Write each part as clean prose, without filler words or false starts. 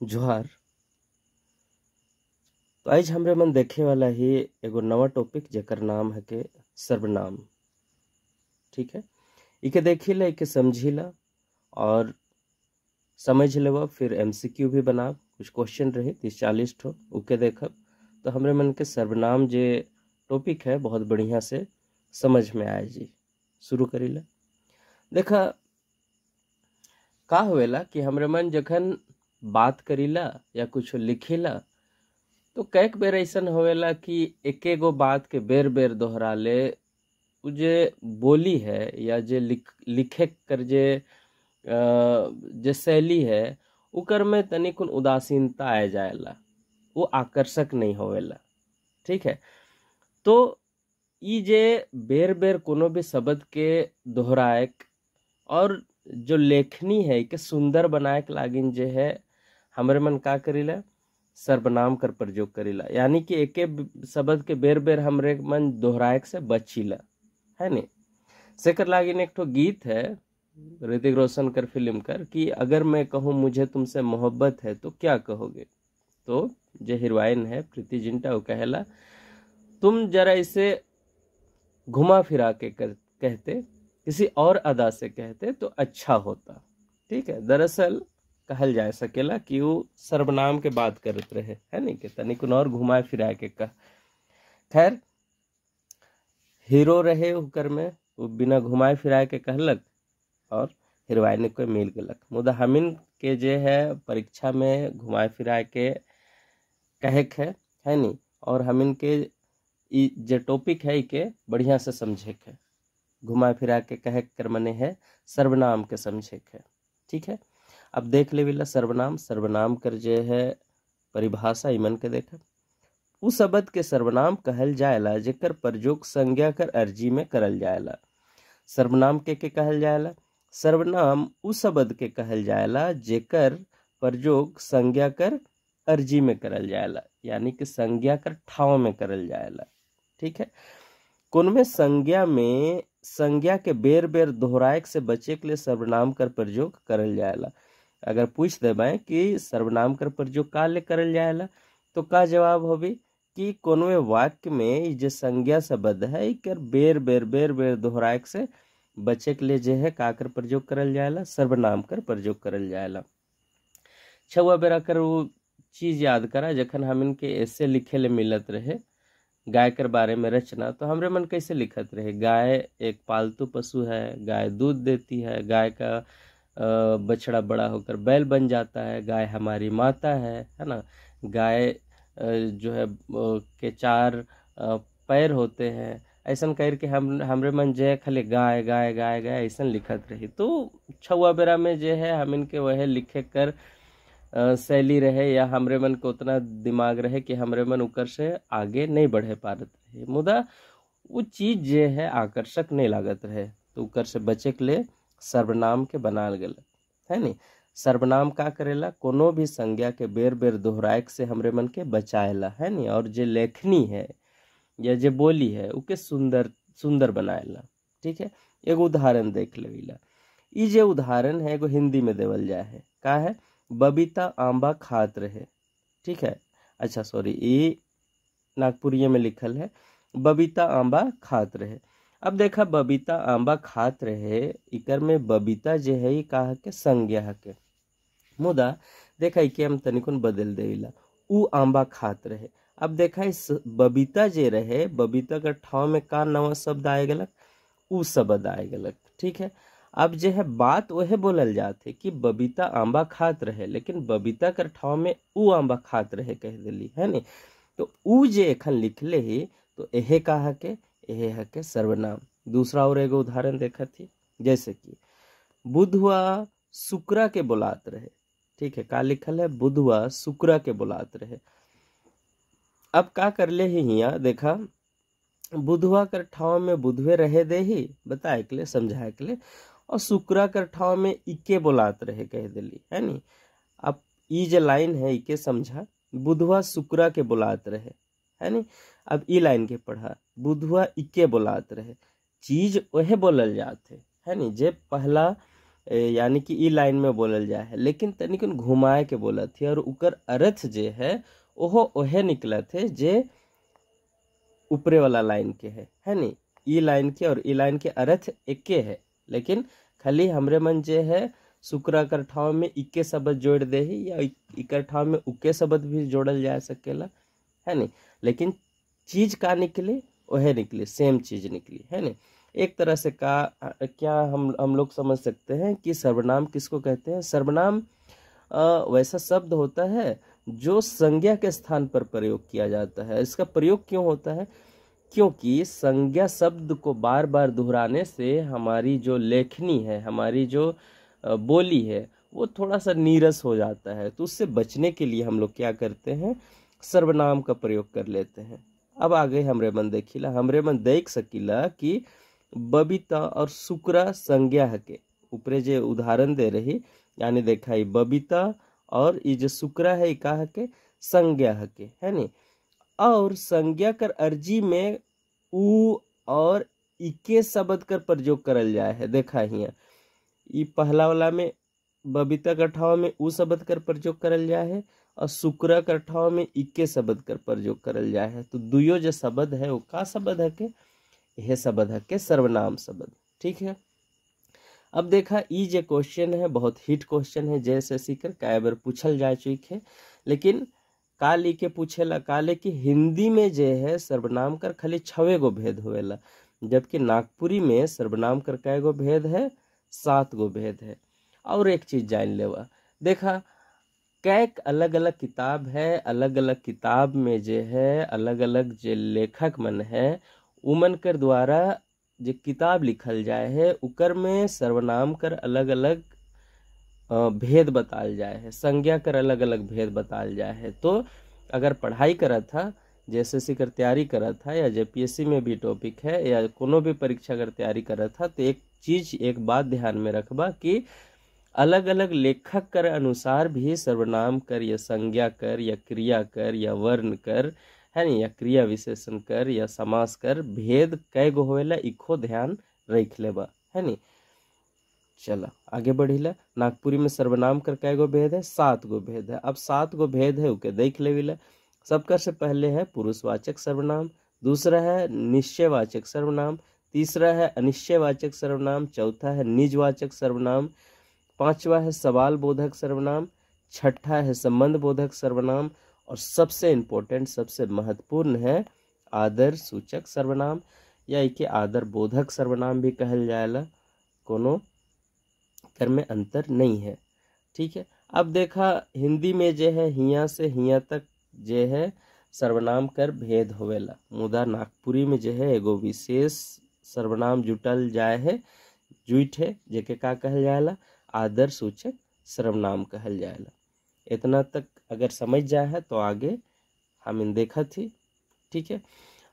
जोहार। तो आज हमरे मन देखे वाला ही एगो नवा टॉपिक जेकर नाम है के सर्वनाम। ठीक है, इके देखिला, इके समझिला और समझ लेवा, फिर एमसीक्यू भी बना, कुछ क्वेश्चन रही 30-40 ठो उके देखब तो हमरे मन के सर्वनाम जे टॉपिक है बहुत बढ़िया से समझ में आए जी। शुरू करीला। देखा का होवेला कि हमरे मन जखन बात करीला या कुछ लिखिला तो कैक बेर ऐसन होवेला कि एके गो बात के बेर बेर दोहरा ले। उ जे बोली है या जे लिखे कर जे शैली है उकर में तनिकुन उदासीनता आ जाएला, वो आकर्षक नहीं होवेला। ठीक है, तो ई जे बेर बेर कोनो भी शब्द के दोहराएक और जो लेखनी है के सुंदर बनाए लागिन जे है हमरे मन का करीला सर्वनाम कर प्रयोग करीला। यानी कि एके शब्द के बेर बेर हमरे मन दोहराएक से बचीला, है नी। सेकर लागिन एक ठो गीत है ऋतिक रोशन कर फिल्म कर कि अगर मैं कहूँ मुझे तुमसे मोहब्बत है तो क्या कहोगे। तो जो हीरोइन है प्रीति जिंटा वो कहेला तुम जरा इसे घुमा फिरा के कहते, किसी और अदा से कहते तो अच्छा होता। ठीक है, दरअसल कहल जा सकेला कि वो सर्वनाम के बात करत रहे, है नहीं कि तनिकुन और घुमाए फिराए के कह। खैर हीरो रहे उकर में वो बिना घुमाए फिराए के कहलक और हीरोइन को मिल गलक। मुदा हमिन के जे है परीक्षा में घुमाए फिराए के कहेक है नी, और हमिन के जे टॉपिक है के बढ़िया से समझे के घुमाए फिरा के कहे कर मने है सर्वनाम के समझे के। ठीक है, अब देख ले विला सर्वनाम कर जे है परिभाषा इमन के देख। उस शब्द के सर्वनाम कहल जाएला जेकर प्रयोग संज्ञा कर अर्जी में करल जाएला। सर्वनाम के कहल जाएला, सर्वनाम उस शब्द के कहल जाएला जेकर प्रयोग संज्ञा कर अर्जी में करल जाएला, यानी कि संज्ञा कर ठाव में करल जाएला। ठीक है, कौन में संज्ञा के बेर बेर दोहराए से बचे के लिए सर्वनाम कर प्रयोग करल जाएला। अगर पूछ देबे कि सर्वनाम कर प्रयोग का ले करल जाएला तो का जवाब होबी कि कोनो वाक्य में जो संज्ञा शब्द है इकर बेर बेर दोहराए से बचे के लिए जो है का कर प्रयोग करल जाएला, सर्वनाम कर प्रयोग करल जाएला। छुआ बेरा कर वो चीज याद करा जखन हम इनके ऐसे लिखे ले मिलत रहे गाय कर बारे में रचना, तो हमरे मन कैसे लिखत रहे, गाय एक पालतू पशु है, गाय दूध देती है, गाय का बछड़ा बड़ा होकर बैल बन जाता है, गाय हमारी माता है ना। गाय जो है के 4 पैर होते हैं, ऐसा करके हमरे मन जो है खाली गाय गाय गाय गाय ऐसा लिखत रही। तो छुआ बेरा में जो है हम इनके वह लिखे कर शैली रहे या हमरे मन को उतना दिमाग रहे कि हमरे मन उकर से आगे नहीं बढ़े पारत रहे। मुदा वो चीज जे है आकर्षक नहीं लागत रहे तो उकर से बचे के लिए सर्वनाम के बनाल गल, है नी। सर्वनाम का करेला कोनो भी संज्ञा के बेर बेर दोहराए से हमरे मन के बचाएला, है नी, और जे लेखनी है या जे बोली है उके सुंदर बनाएला। ठीक है, एगो उदाहरण देख लेविला। ई जे उदाहरण है एगो हिंदी में देवल जाए है, का है बबीता आंबा खात रहे। ठीक है, अच्छा सॉरी ये नागपुरिया में लिखल है बबीता आंबा खात रहे। अब देखा बबीता आंबा खात रहे इकर में बबीता जे है कहा के संज्ञा के, मुदा देखा इके हम तनिकुन बदल देला उ आंबा खात रहे। अब देखा इस बबीता जे रहे बबीता का ठाव में का नवा शब्द आए गलक, उ शब्द आए गलक। ठीक है, अब जो है बात वह बोलल जाते कि बबीता आंबा खात रहे, लेकिन बबीता कर ठाव में उ आंबा खात रहे कह दिली, है नी। तो उ जे एखन लिखले ही तो एहे कहा के एहे है के सर्वनाम। दूसरा और एगो उदाहरण देखा थी, जैसे कि बुधवा शुक्रा के बुलात रहे। ठीक है, का लिखल है बुधवा शुक्रा के बुलात रहे। अब का कर ले ही यहाँ देखा बुधवा कर ठाव में बुधवे रहे दे ही बताए के लिए समझाए के लिए, और शुक्रा कर ठाव में इके बुलात रहे कह दिली, है नी। अब ई जे लाइन है इके समझा बुधवा शुक्रा के बुलात रहे, है नी। अब ई लाइन के पढ़ा बुधवा इके बुलात रहे, चीज वह बोलल जाते, है नी। जे पहला यानी कि ई लाइन में बोलल जाए है, लेकिन तनिकन घुमाए के बोला थी और उकर अर्थ जे है ओहो ओहे निकला थे जे ऊपरे वाला लाइन के है नी। ई लाइन के और ई लाइन के अर्थ एके है, लेकिन खाली हमरे मन जे है शुक्र कर ठाव में इक्के शब्द जोड़ दे ही या इकर ठाव में उके शब्द भी जोड़ल जा सकेला, है नी। लेकिन चीज का निकले वह निकली, सेम चीज निकली, है नी। एक तरह से क्या हम लोग समझ सकते हैं कि सर्वनाम किसको कहते हैं। सर्वनाम वैसा शब्द होता है जो संज्ञा के स्थान पर प्रयोग किया जाता है। इसका प्रयोग क्यों होता है? क्योंकि संज्ञा शब्द को बार बार दोहराने से हमारी जो लेखनी है, हमारी जो बोली है, वो थोड़ा सा नीरस हो जाता है। तो उससे बचने के लिए हम लोग क्या करते हैं, सर्वनाम का प्रयोग कर लेते हैं। अब आगे हमरे मन देखिला, हमरे मन देख सकीला कि बबीता और शुक्रा संज्ञा के ऊपरे जे उदाहरण दे रही, यानी देखा ही बबीता और ये जो शुक्रा है का के संज्ञा के, है नी। और संज्ञा कर अर्जी में उ और इके शब्द कर प्रयोग करल जाए है। देखा ही ई पहला वाला में बबीता का ठाव में उ शब्द कर प्रयोग करल जाए है और शुक्र का ठाव में इक्के शब्द कर प्रयोग करल जाए है। तो दुयो जो शब्द है वो का शब्द है के, यह शब्द है के सर्वनाम शब्द। ठीक है। अब देखा ई जे क्वेश्चन है बहुत हिट क्वेश्चन है, जैसे सीकर कई बार पूछल जा चुकी है, लेकिन का ली के पूछेला काले कि हिंदी में जे है सर्वनाम कर खाली 6 गो भेद होवेला, जबकि नागपुरी में सर्वनाम कर कै गो भेद है, 7 गो भेद है। और एक चीज जान लेवा, देखा कैक अलग अलग किताब है, अलग अलग किताब में जे है अलग अलग जे लेखक मन है उमन कर द्वारा जो किताब लिखल जाए है उकर में सर्वनाम कर अलग अलग भेद बताल जाए है, संज्ञा कर अलग अलग भेद बताल जाए है। तो अगर पढ़ाई करा था, जैसे सी कर तैयारी करा था, या जेपीएससी में भी टॉपिक है या कोनो भी परीक्षा अगर तैयारी करा था, तो एक चीज एक बात ध्यान में रखबा कि अलग अलग लेखक कर अनुसार भी सर्वनाम कर या संज्ञा कर या क्रिया कर या वर्ण कर, है नी, या क्रिया विशेषण कर या समास कर भेद कै गो होवेला इको ध्यान रख लेबा, है नी। चला आगे बढ़ीला। नागपुरी में सर्वनाम कर कै गो भेद है, 7 गो भेद है। अब 7 गो भेद है उके देख लेविला। सबकर से पहले है पुरुषवाचक सर्वनाम, दूसरा है निश्चयवाचक सर्वनाम, तीसरा है अनिश्चयवाचक सर्वनाम, चौथा है निजवाचक सर्वनाम, पांचवा है सवाल बोधक सर्वनाम, छठा है संबंध बोधक सर्वनाम, और सबसे इम्पोर्टेंट सबसे महत्वपूर्ण है आदर सूचक सर्वनाम, या इके आदर बोधक सर्वनाम भी कहल जाएला, कोनो कर में अंतर नहीं है। ठीक है। अब देखा हिंदी में जे है हिया से हिया तक जे है सर्वनाम कर भेद होवेला, मुदा नागपुरी में जे है एगो विशेष सर्वनाम जुटल जाए है, जुट है, जेके का कहल जाएला, आदर सूचक सर्वनाम कहल जाएला। इतना तक अगर समझ जाए है तो आगे हम इन देखा थी। ठीक है।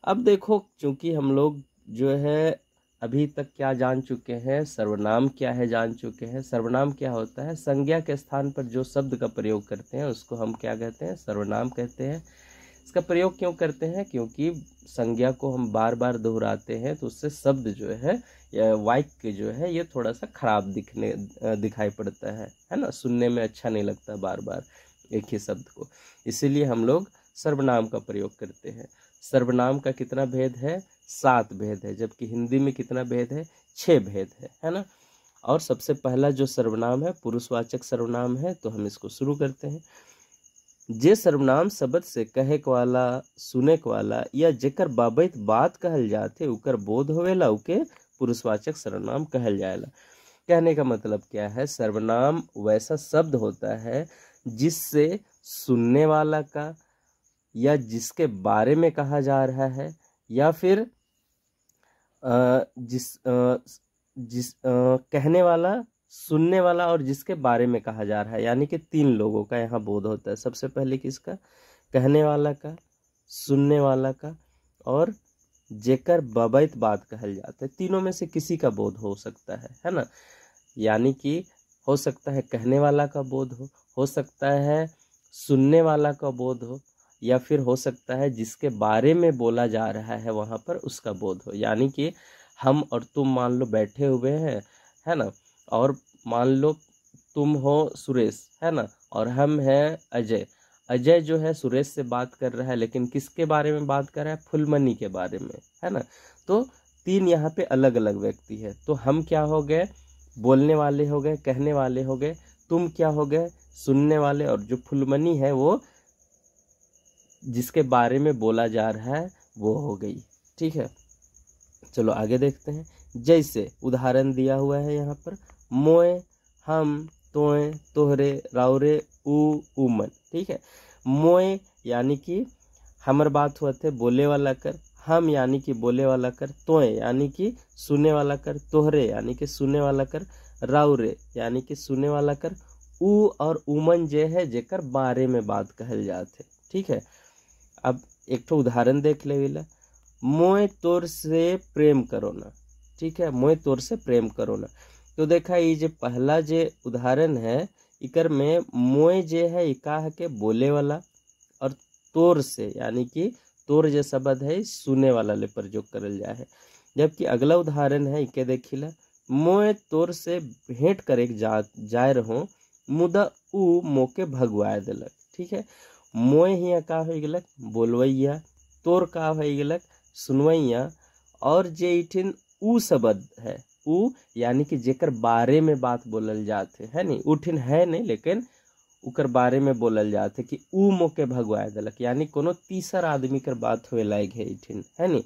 अब देखो चूंकि हम लोग जो है अभी तक क्या जान चुके हैं, सर्वनाम क्या है जान चुके हैं। सर्वनाम क्या होता है, संज्ञा के स्थान पर जो शब्द का प्रयोग करते हैं उसको हम क्या कहते हैं, सर्वनाम कहते हैं। इसका प्रयोग क्यों करते हैं, क्योंकि संज्ञा को हम बार बार दोहराते हैं तो उससे शब्द जो है या वाक्य जो है ये थोड़ा सा खराब दिखाई पड़ता है ना, सुनने में अच्छा नहीं लगता बार बार एक ही शब्द को, इसीलिए हम लोग सर्वनाम का प्रयोग करते हैं। सर्वनाम का कितना भेद है, 7 भेद है, जबकि हिंदी में कितना भेद है, 6 भेद है ना। और सबसे पहला जो सर्वनाम है पुरुषवाचक सर्वनाम है, तो हम इसको शुरू करते हैं। जे सर्वनाम शब्द से कहे के वाला, सुने के वाला या जेकर बाबत बात कहल जाते उकर बोध होवेला उके पुरुषवाचक सर्वनाम कहल जाएला। कहने का मतलब क्या है, सर्वनाम वैसा शब्द होता है जिससे सुनने वाला का या जिसके बारे में कहा जा रहा है, या फिर कहने वाला, सुनने वाला और जिसके बारे में कहा जा रहा है, यानी कि 3 लोगों का यहाँ बोध होता है। सबसे पहले किसका, कहने वाला का, सुनने वाला का, और जेकर बाबत बात कहल जाता है। तीनों में से किसी का बोध हो सकता है ना। यानी कि हो सकता है कहने वाला का बोध हो सकता है सुनने वाला का बोध हो, या फिर हो सकता है जिसके बारे में बोला जा रहा है वहाँ पर उसका बोध हो। यानी कि हम और तुम मान लो बैठे हुए हैं, है ना, और मान लो तुम हो सुरेश, है ना, और हम हैं अजय। अजय जो है सुरेश से बात कर रहा है, लेकिन किसके बारे में बात कर रहा है? फुलमणि के बारे में, है ना। तो तीन यहाँ पे अलग अलग व्यक्ति है। तो हम क्या हो गए? बोलने वाले हो गए, कहने वाले हो गए। तुम क्या हो गए? सुनने वाले। और जो फुलमणि है वो जिसके बारे में बोला जा रहा है वो हो गई। ठीक है, चलो आगे देखते हैं। जैसे उदाहरण दिया हुआ है यहाँ पर, मोए, हम, तोए, तोहरे, राउरे, उमन। ठीक है, मोए यानी कि हमर बात हुआ थे बोले वाला कर, हम यानी कि बोले वाला कर, तोए यानी कि सुने वाला कर, तोहरे यानी कि सुने वाला कर, राउरे यानी कि सुने वाला कर, उ और उमन जे है जेकर बारे में बात कहल जाते। ठीक है, अब एक तो उदाहरण देख ले विला, मोए तोर से प्रेम करो ना। ठीक है, मोए तोर से प्रेम करो ना। तो देखा ये जो पहला जे उदाहरण है इकर में मोए जे है इका है के बोले वाला, और तोर से यानी कि तोर जे शब्द है सुने वाला ले प्रयोग करल जाए है। जबकि अगला उदाहरण है इके देखिला, मोए तोर से भेंट करे जाए रहो, मुदा उ मोके भगवाए देलक। ठीक है, मोए हिया का हो गेलक बोलवैया, तोर का हो गेलक सुनवैया, और जे इठिन उ शब्द है, उ यानी कि जेकर बारे में बात बोलल जाते है नहीं, उठिन है नहीं लेकिन उकर बारे में बोलल जाते कि उ मोके भगवाए देलक, यानी कोनो तीसर आदमी कर बात हुए लायक है इठिन, है नहीं।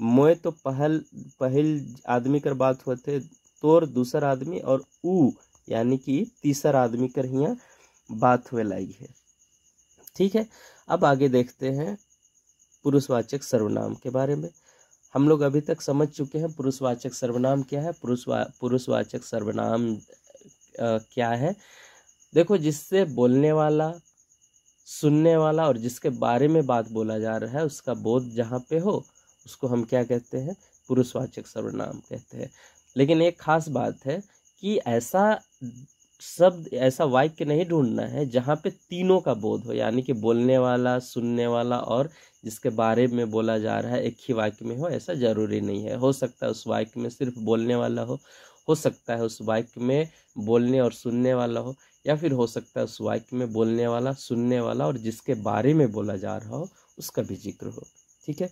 मोए तो पहल आदमी कर बात होते, तोर दूसर आदमी, और उ यानी कि तीसर आदमी कर हिया बात हुए लायक है। ठीक है, अब आगे देखते हैं पुरुषवाचक सर्वनाम के बारे में। हम लोग अभी तक समझ चुके हैं पुरुषवाचक सर्वनाम क्या है। पुरुषवाचक सर्वनाम क्या है? देखो, जिससे बोलने वाला, सुनने वाला और जिसके बारे में बात बोला जा रहा है उसका बोध जहाँ पे हो उसको हम क्या कहते हैं? पुरुषवाचक सर्वनाम कहते हैं। लेकिन एक खास बात है कि ऐसा शब्द, ऐसा वाक्य नहीं ढूंढना है जहाँ पे तीनों का बोध हो, यानी कि बोलने वाला, सुनने वाला और जिसके बारे में बोला जा रहा है एक ही वाक्य में हो, ऐसा जरूरी नहीं है। हो सकता है उस वाक्य में सिर्फ बोलने वाला हो सकता है उस वाक्य में बोलने और सुनने वाला हो, या फिर हो सकता है उस वाक्य में बोलने वाला, सुनने वाला और जिसके बारे में बोला जा रहा हो उसका भी जिक्र हो। ठीक है,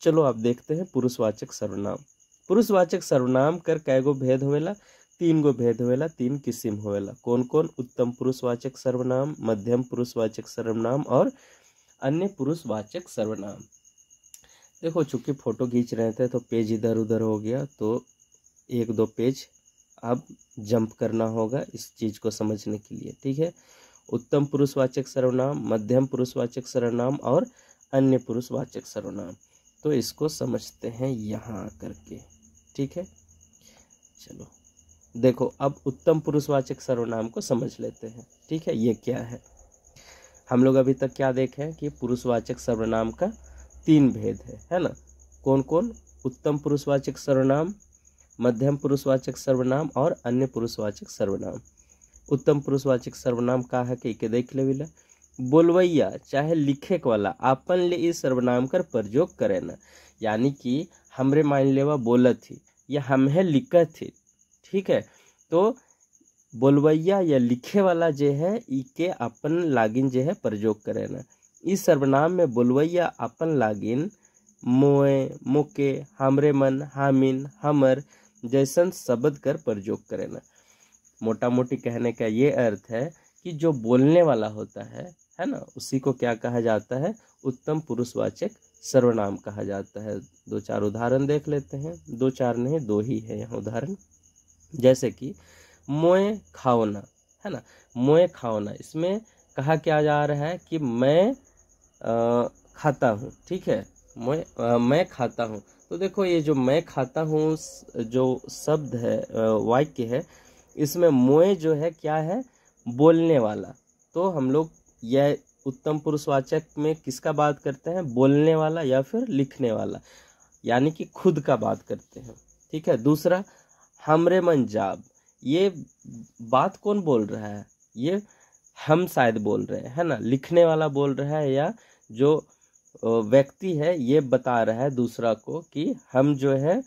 चलो अब देखते हैं पुरुषवाचक सर्वनाम। पुरुषवाचक सर्वनाम कर कैगो भेद होवेला? 3 गो भेद होवेला, 3 किस्म होवेला। कौन कौन? उत्तम पुरुषवाचक सर्वनाम, मध्यम पुरुषवाचक सर्वनाम और अन्य पुरुषवाचक सर्वनाम। देखो, चूंकि फोटो खींच रहे थे तो पेज इधर उधर हो गया, तो 1-2 पेज अब जंप करना होगा इस चीज को समझने के लिए। ठीक है, उत्तम पुरुषवाचक सर्वनाम, मध्यम पुरुषवाचक सर्वनाम और अन्य पुरुषवाचक सर्वनाम। तो इसको समझते हैं यहाँ करके। ठीक है, चलो देखो, अब उत्तम पुरुषवाचक सर्वनाम को समझ लेते हैं। ठीक है, ये क्या है? हम लोग अभी तक क्या देखे कि पुरुषवाचक सर्वनाम का 3 भेद है ना। कौन कौन? उत्तम पुरुषवाचक सर्वनाम, मध्यम पुरुषवाचक सर्वनाम और अन्य पुरुषवाचक सर्वनाम। उत्तम पुरुषवाचक सर्वनाम का है कि देख ले, बोलवैया चाहे लिखे वाला आपन ले इस सर्वनाम कर प्रयोग करे ना, यानी कि हमरे मान लेवा बोलत थी या हमें लिखत थी। ठीक है, तो बोलवैया या लिखे वाला जे है इके अपन लागिन जे है प्रयोग करे ना। इस सर्वनाम में बोलवैया अपन लागिन मोए, मोके, हमरे मन, हामिन, हमर जैसन शब्द कर प्रयोग करे ना। मोटा मोटी कहने का ये अर्थ है कि जो बोलने वाला होता है ना, उसी को क्या कहा जाता है? उत्तम पुरुषवाचक सर्वनाम कहा जाता है। 2-4 उदाहरण देख लेते हैं। 2-4 नहीं, 2 ही है यहाँ उदाहरण। जैसे कि मोए खाओना, है ना, मोए खाओना, इसमें कहा क्या जा रहा है कि मैं खाता हूँ। ठीक है, मैं खाता हूँ। तो देखो, ये जो मैं खाता हूँ जो शब्द है, वाक्य है, इसमें मोए जो है क्या है? बोलने वाला। तो हम लोग यह उत्तम पुरुषवाचक में किसका बात करते हैं? बोलने वाला या फिर लिखने वाला, यानी कि खुद का बात करते हैं। ठीक है, दूसरा हमरे मन जाब, ये बात कौन बोल रहा है? ये हम शायद बोल रहे हैं, है ना। लिखने वाला बोल रहा है या जो व्यक्ति है ये बता रहा है दूसरा को कि हम जो है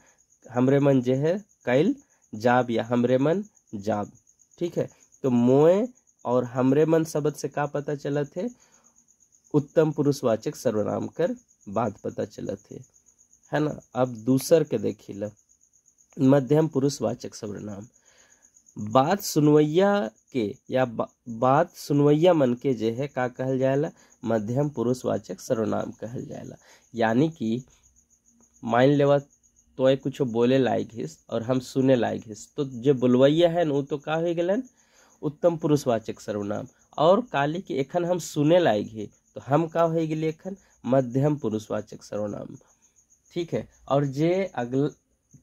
हमरे मन जो है कल जाब या हमरे मन जाब। ठीक है, तो मोए और हमरे मन शब्द से का पता चला थे, उत्तम पुरुषवाचक सर्वनाम कर बात पता चला थे, है ना। अब दूसर के देखी ला, मध्यम पुरुषवाचक सर्वनाम। बात सुनवैया के या बात सुनवैया मन के जे है का कहल जाएला, मध्यम पुरुषवाचक सर्वनाम कहल जाएला। यानी कि मान लेवा तो कुछ बोले लायक हिस और हम सुने लायक हिस, तो जो बुलवैया है वो तो का हो गलन, उत्तम पुरुषवाचक सर्वनाम। और काली कि एखन हम सुने लायक ही तो हम का हो गए एखन, मध्यम पुरुषवाचक सर्वनाम। ठीक है, और जे अगल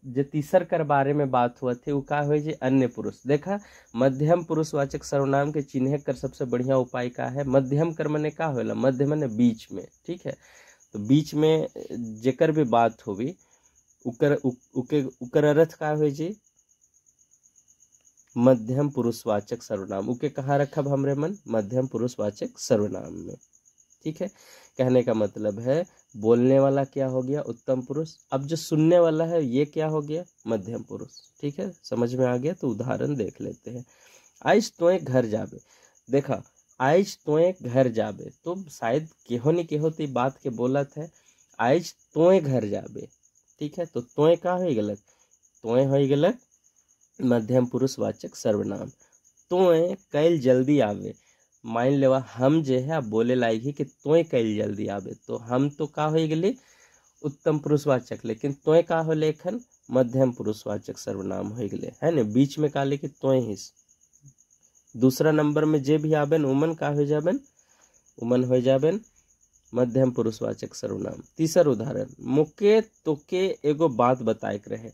जे तीसर कर बारे में बात हुआ थे वो का हो जे अन्य पुरुष। देखा, मध्यम पुरुषवाचक सर्वनाम के चिन्ह कर सबसे बढ़िया उपाय का है, मध्यम कर मने का होला, मध्य मने बीच में। ठीक है, तो बीच में जेकर भी बात होवी उकर अर्थ का हो जी, मध्यम पुरुषवाचक सर्वनाम। उके कहाँ रखब हमरे मन, मध्यम पुरुषवाचक सर्वनाम में। ठीक है, कहने का मतलब है बोलने वाला क्या हो गया, उत्तम पुरुष। अब जो सुनने वाला है ये क्या हो गया, मध्यम पुरुष। ठीक है, समझ में आ गया। तो उदाहरण देख लेते हैं। आज तोय घर जाबे। देखा, आज तोय घर जाबे, तो शायद केहो नहीं केहो तो बात के बोलत है, आज तोय घर जाबे। ठीक है, तो तोय का हो गलत, तोय हो गलत मध्यम पुरुषवाचक सर्वनाम। तोय कल जल्दी आवे। मान लेवा हम जे है बोले लायक ही कि तोय कल जल्दी आवे, तो हम तो का हो गए उत्तम पुरुषवाचक, लेकिन तोय का हो लेखन मध्यम पुरुषवाचक सर्वनाम हो गए, है ना। बीच में का लेके तोय हिस, दूसरा नंबर में जे भी आबेन उमन का हो जाबेन, उमन हो जाबेन मध्यम पुरुषवाचक सर्वनाम। तीसर उदाहरण, मोके तोके एगो बात बताए रहे।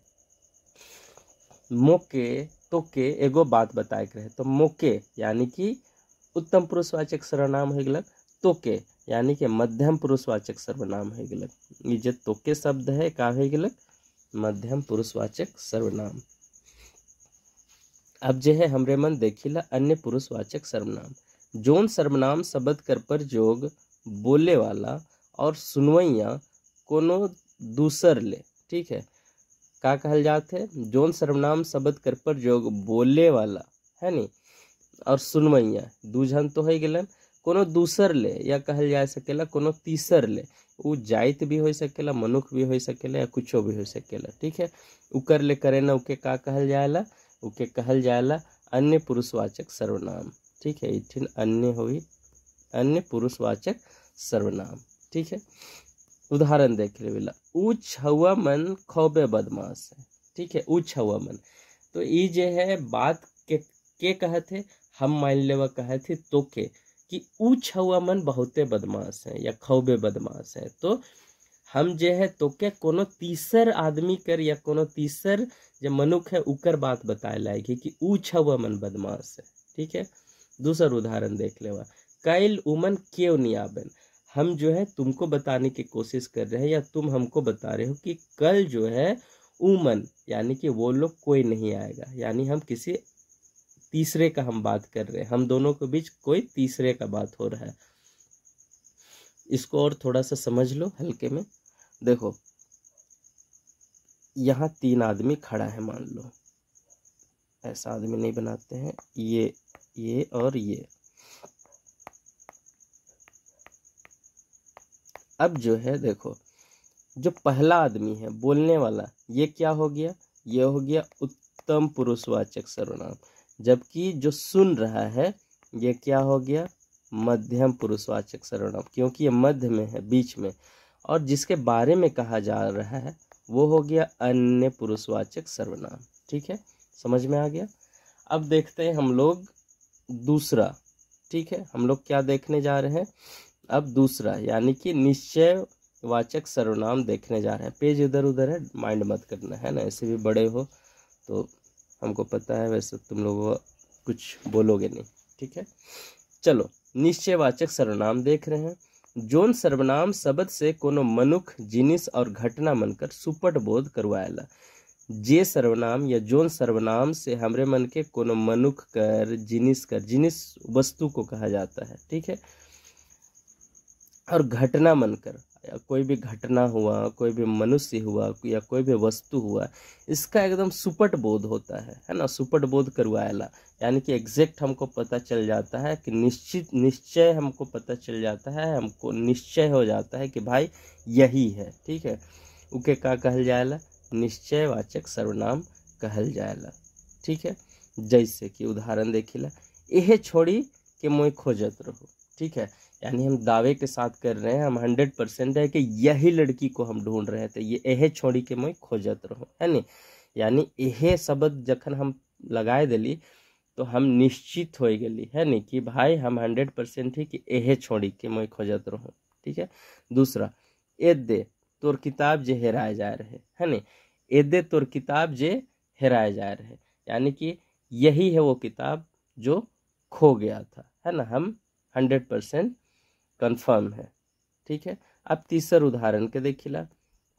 मोके तोके एगो बात बताए रहे, तो मोके यानी कि उत्तम पुरुषवाचक सर्वनाम हो गलक, तोके यानी कि मध्यम पुरुषवाचक सर्वनाम हो गलक। ये जो तोके शब्द है का हो गलक, मध्यम पुरुषवाचक सर्वनाम। अब जे है हमरे मन देखिला अन्य पुरुषवाचक सर्वनाम। जोन सर्वनाम शब्द कर पर जोग बोले वाला और सुनवैया कोनो दूसर ले। ठीक है, का कहल जाते, जोन सर्वनाम शब्द कर पर जोग बोले वाला है नी और सुनवैया दूजन तो हो गलन, कोनो दूसर ले या कहल जा सकेला कोनो तीसर ले। वो जाइत भी हो सकेला, मनुख भी हो सकेला या कुछो भी हो सकेला। ठीक है, उकर ले करे ना उके का कहल जाएला, उके कहल जाएला अन्य पुरुषवाचक सर्वनाम। ठीक है, इठिन अन्य हुई अन्य पुरुषवाचक सर्वनाम। ठीक है, उदाहरण देख ले बेला, ऊच हवा मन खौबे बदमाश है। ठीक है, ऊच हवा मन, तो ये जे है बात के कहते, हम मान लेवा कहे थे तो के कि ऊच हवा मन बहुते बदमाश है या खौबे बदमाश है, तो हम जे है तो के कोनो तीसर आदमी कर या कोनो तीसर जो मनुख है उकर बात बताए लायक कि ऊच हवा मन बदमाश है। ठीक है, दूसरा उदाहरण देख लेवा, कैल उमन क्यों नहीं आबन। हम जो है तुमको बताने की कोशिश कर रहे हैं या तुम हमको बता रहे हो कि कल जो है उमन यानी कि वो लोग कोई नहीं आएगा, यानी हम किसी तीसरे का हम बात कर रहे हैं, हम दोनों के बीच कोई तीसरे का बात हो रहा है। इसको और थोड़ा सा समझ लो हल्के में। देखो, यहाँ 3 आदमी खड़ा है, मान लो ऐसा आदमी नहीं बनाते हैं, ये और ये। अब जो है देखो, जो पहला आदमी है बोलने वाला, ये क्या हो गया, ये हो गया उत्तम पुरुषवाचक सर्वनाम, जबकि जो सुन रहा है ये क्या हो गया, मध्यम पुरुषवाचक सर्वनाम, क्योंकि ये मध्य में है, बीच में। और जिसके बारे में कहा जा रहा है वो हो गया अन्य पुरुषवाचक सर्वनाम। ठीक है, समझ में आ गया। अब देखते हैं हम लोग दूसरा। ठीक है, हम लोग क्या देखने जा रहे हैं, अब दूसरा यानी कि निश्चय वाचक सर्वनाम देखने जा रहे हैं। पेज इधर उधर है, माइंड मत करना, है ना, ऐसे भी बड़े हो तो हमको पता है, वैसे तुम लोग कुछ बोलोगे नहीं। ठीक है, चलो निश्चयवाचक सर्वनाम देख रहे हैं। जोन सर्वनाम शब्द से कोनो मनुख, जिनिस और घटना मनकर सुपट बोध करवाएला। जे सर्वनाम या जोन सर्वनाम से हमरे मन के कोनो मनुख कर, जिनिस वस्तु को कहा जाता है। ठीक है, और घटना मनकर कोई भी घटना हुआ, कोई भी मनुष्य हुआ या कोई भी वस्तु हुआ, इसका एकदम सुपट बोध होता है ना, सुपट बोध करवाएला, यानी कि एग्जैक्ट हमको पता चल जाता है कि निश्चय हमको पता चल जाता है, हमको निश्चय हो जाता है कि भाई यही है। ठीक है, उके का कहल जाएला, निश्चयवाचक सर्वनाम कहल जाएला। ठीक है, जैसे कि उदाहरण देखिला, यह छोड़ी के मोय खोजत रहो। ठीक है, यानी हम दावे के साथ कर रहे हैं, हम 100% है कि यही लड़की को हम ढूंढ रहे थे, ये एहे छोड़ी के मोय खोजत रहो, है नी। यानी एहे शब्द जखन हम लगाए दिली तो हम निश्चित हो गली, है नी, कि भाई हम 100% ही कि एहे छोड़ी के मोय खोजत रहो। ठीक है, दूसरा, ए दे तोर किताब जे हेराए जा रहे, है नी, ए दे तोर किताब जे हेराए जा रहे, यानी कि यही है वो किताब जो खो गया था, है ना, हम 100% कंफर्म है। ठीक है, अब तीसर उदाहरण के देखिला,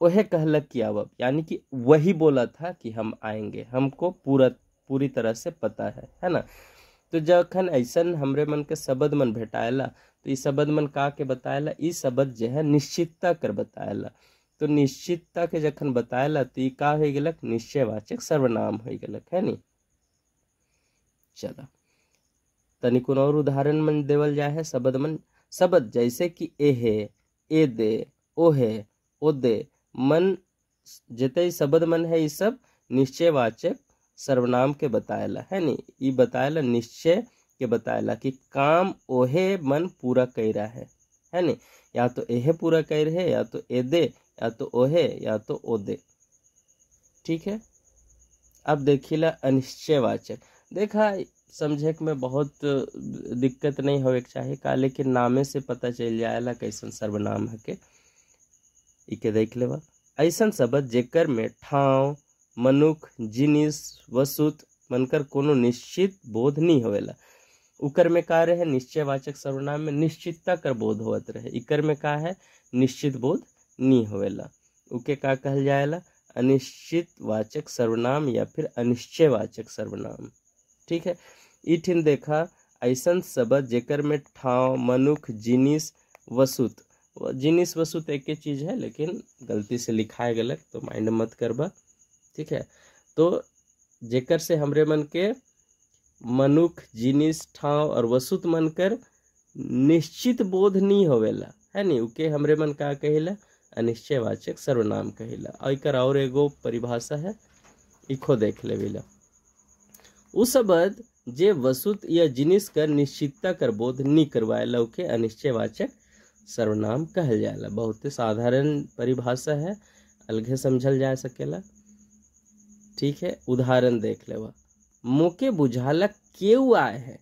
वह कहलक कि अब, यानी कि वही बोला था कि हम आएंगे, हमको पूरी तरह से पता है ना। तो जखन ऐसन हमरे मन के शब्द मन भेटाएला तो इस शब्द मन का के बताएला, इस शब्द जो है निश्चितता कर बताएला। तो निश्चितता के जखन बताएला तो ई का हो गलक, निश्चयवाचक सर्वनाम हो गलक, है नी। चला तनिकुन और उदाहरण मन देवल जाए है शब्द मन, शब्द जैसे कि एहे, ए दे, ओहे, ओदे मन, जिते शब्द मन है ये सब निश्चयवाचक सर्वनाम के बताएला, है नी। ये बताएला निश्चय के बताएला कि काम ओहे मन पूरा कैरा है नी, या तो एहे पूरा कैर है, या तो ए दे, या तो ओहे, या तो ओदे। ठीक है, अब देखिला अनिश्चयवाचक। देखा समझे में बहुत दिक्कत नहीं होवे के चाहे का, लेकिन नामे से पता चल जाएला कैसन सर्वनाम है के। इके देख लेवा, ऐसन शब्द जेकर में ठाव, मनुख, जिनिस, वस्तु मनकर कोनो निश्चित बोध नहीं होवेला, उकर में का रहे निश्चयवाचक सर्वनाम में निश्चितता कर बोध होवत रहे, इकर में का है निश्चित बोध नहीं होवेला, उके का कहल जाएला अनिश्चितवाचक सर्वनाम या फिर अनिश्चयवाचक सर्वनाम। ठीक है, इठिन देखा ऐसन शब्द जेकर में ठाव, मनुख, जिनिस, वसुत, जिनिस वसुत एक ही चीज है लेकिन गलती से लिखाए गलत, तो माइंड मत करबा। ठीक है, तो जेकर से हमरे मन के मनुख, जिनिस, ठाव और वसुत मन कर निश्चित बोध नहीं होवेला, है नी, उके हमरे मन का कहिला अनिश्चयवाचक सर्वनाम कहिला। और एगो परिभाषा है, इको देख लेविला, उ शब्द जे वस्तु या जिनिस कर निश्चितता कर बोध नहीं करवाएला उके अनिश्चयवाचक सर्वनाम कहल जाएला। बहुत ही साधारण परिभाषा है, अलगे समझल जा सकेला। ठीक है, उदाहरण देख लेवा, मोके बुझाला केउ आए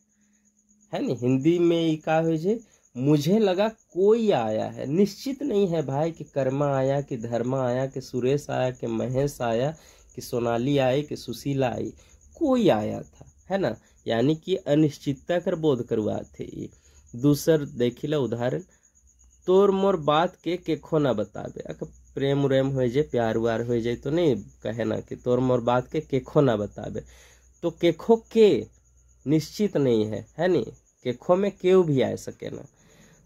है नी, हिंदी में ये का हो जे मुझे लगा कोई आया है, निश्चित नहीं है भाई कि कर्मा आया, कि धर्मा आया, कि सुरेश आया, कि महेश आया, कि सोनाली आई, कि सुशीला आई, कोई आया था, है ना, यानी कि अनिश्चितता कर बोध करवा थे ये। दूसर देखिला उदाहरण, तोर मोर बात के खो ना बताबे, अगर प्रेम उरेम हो जाए, प्यार व्यार हो जाए तो नहीं कहे ना कि तोर मोर बात के खो ना बताबे, तो केखो के निश्चित नहीं है नी, केखो में केव भी आ सके ना,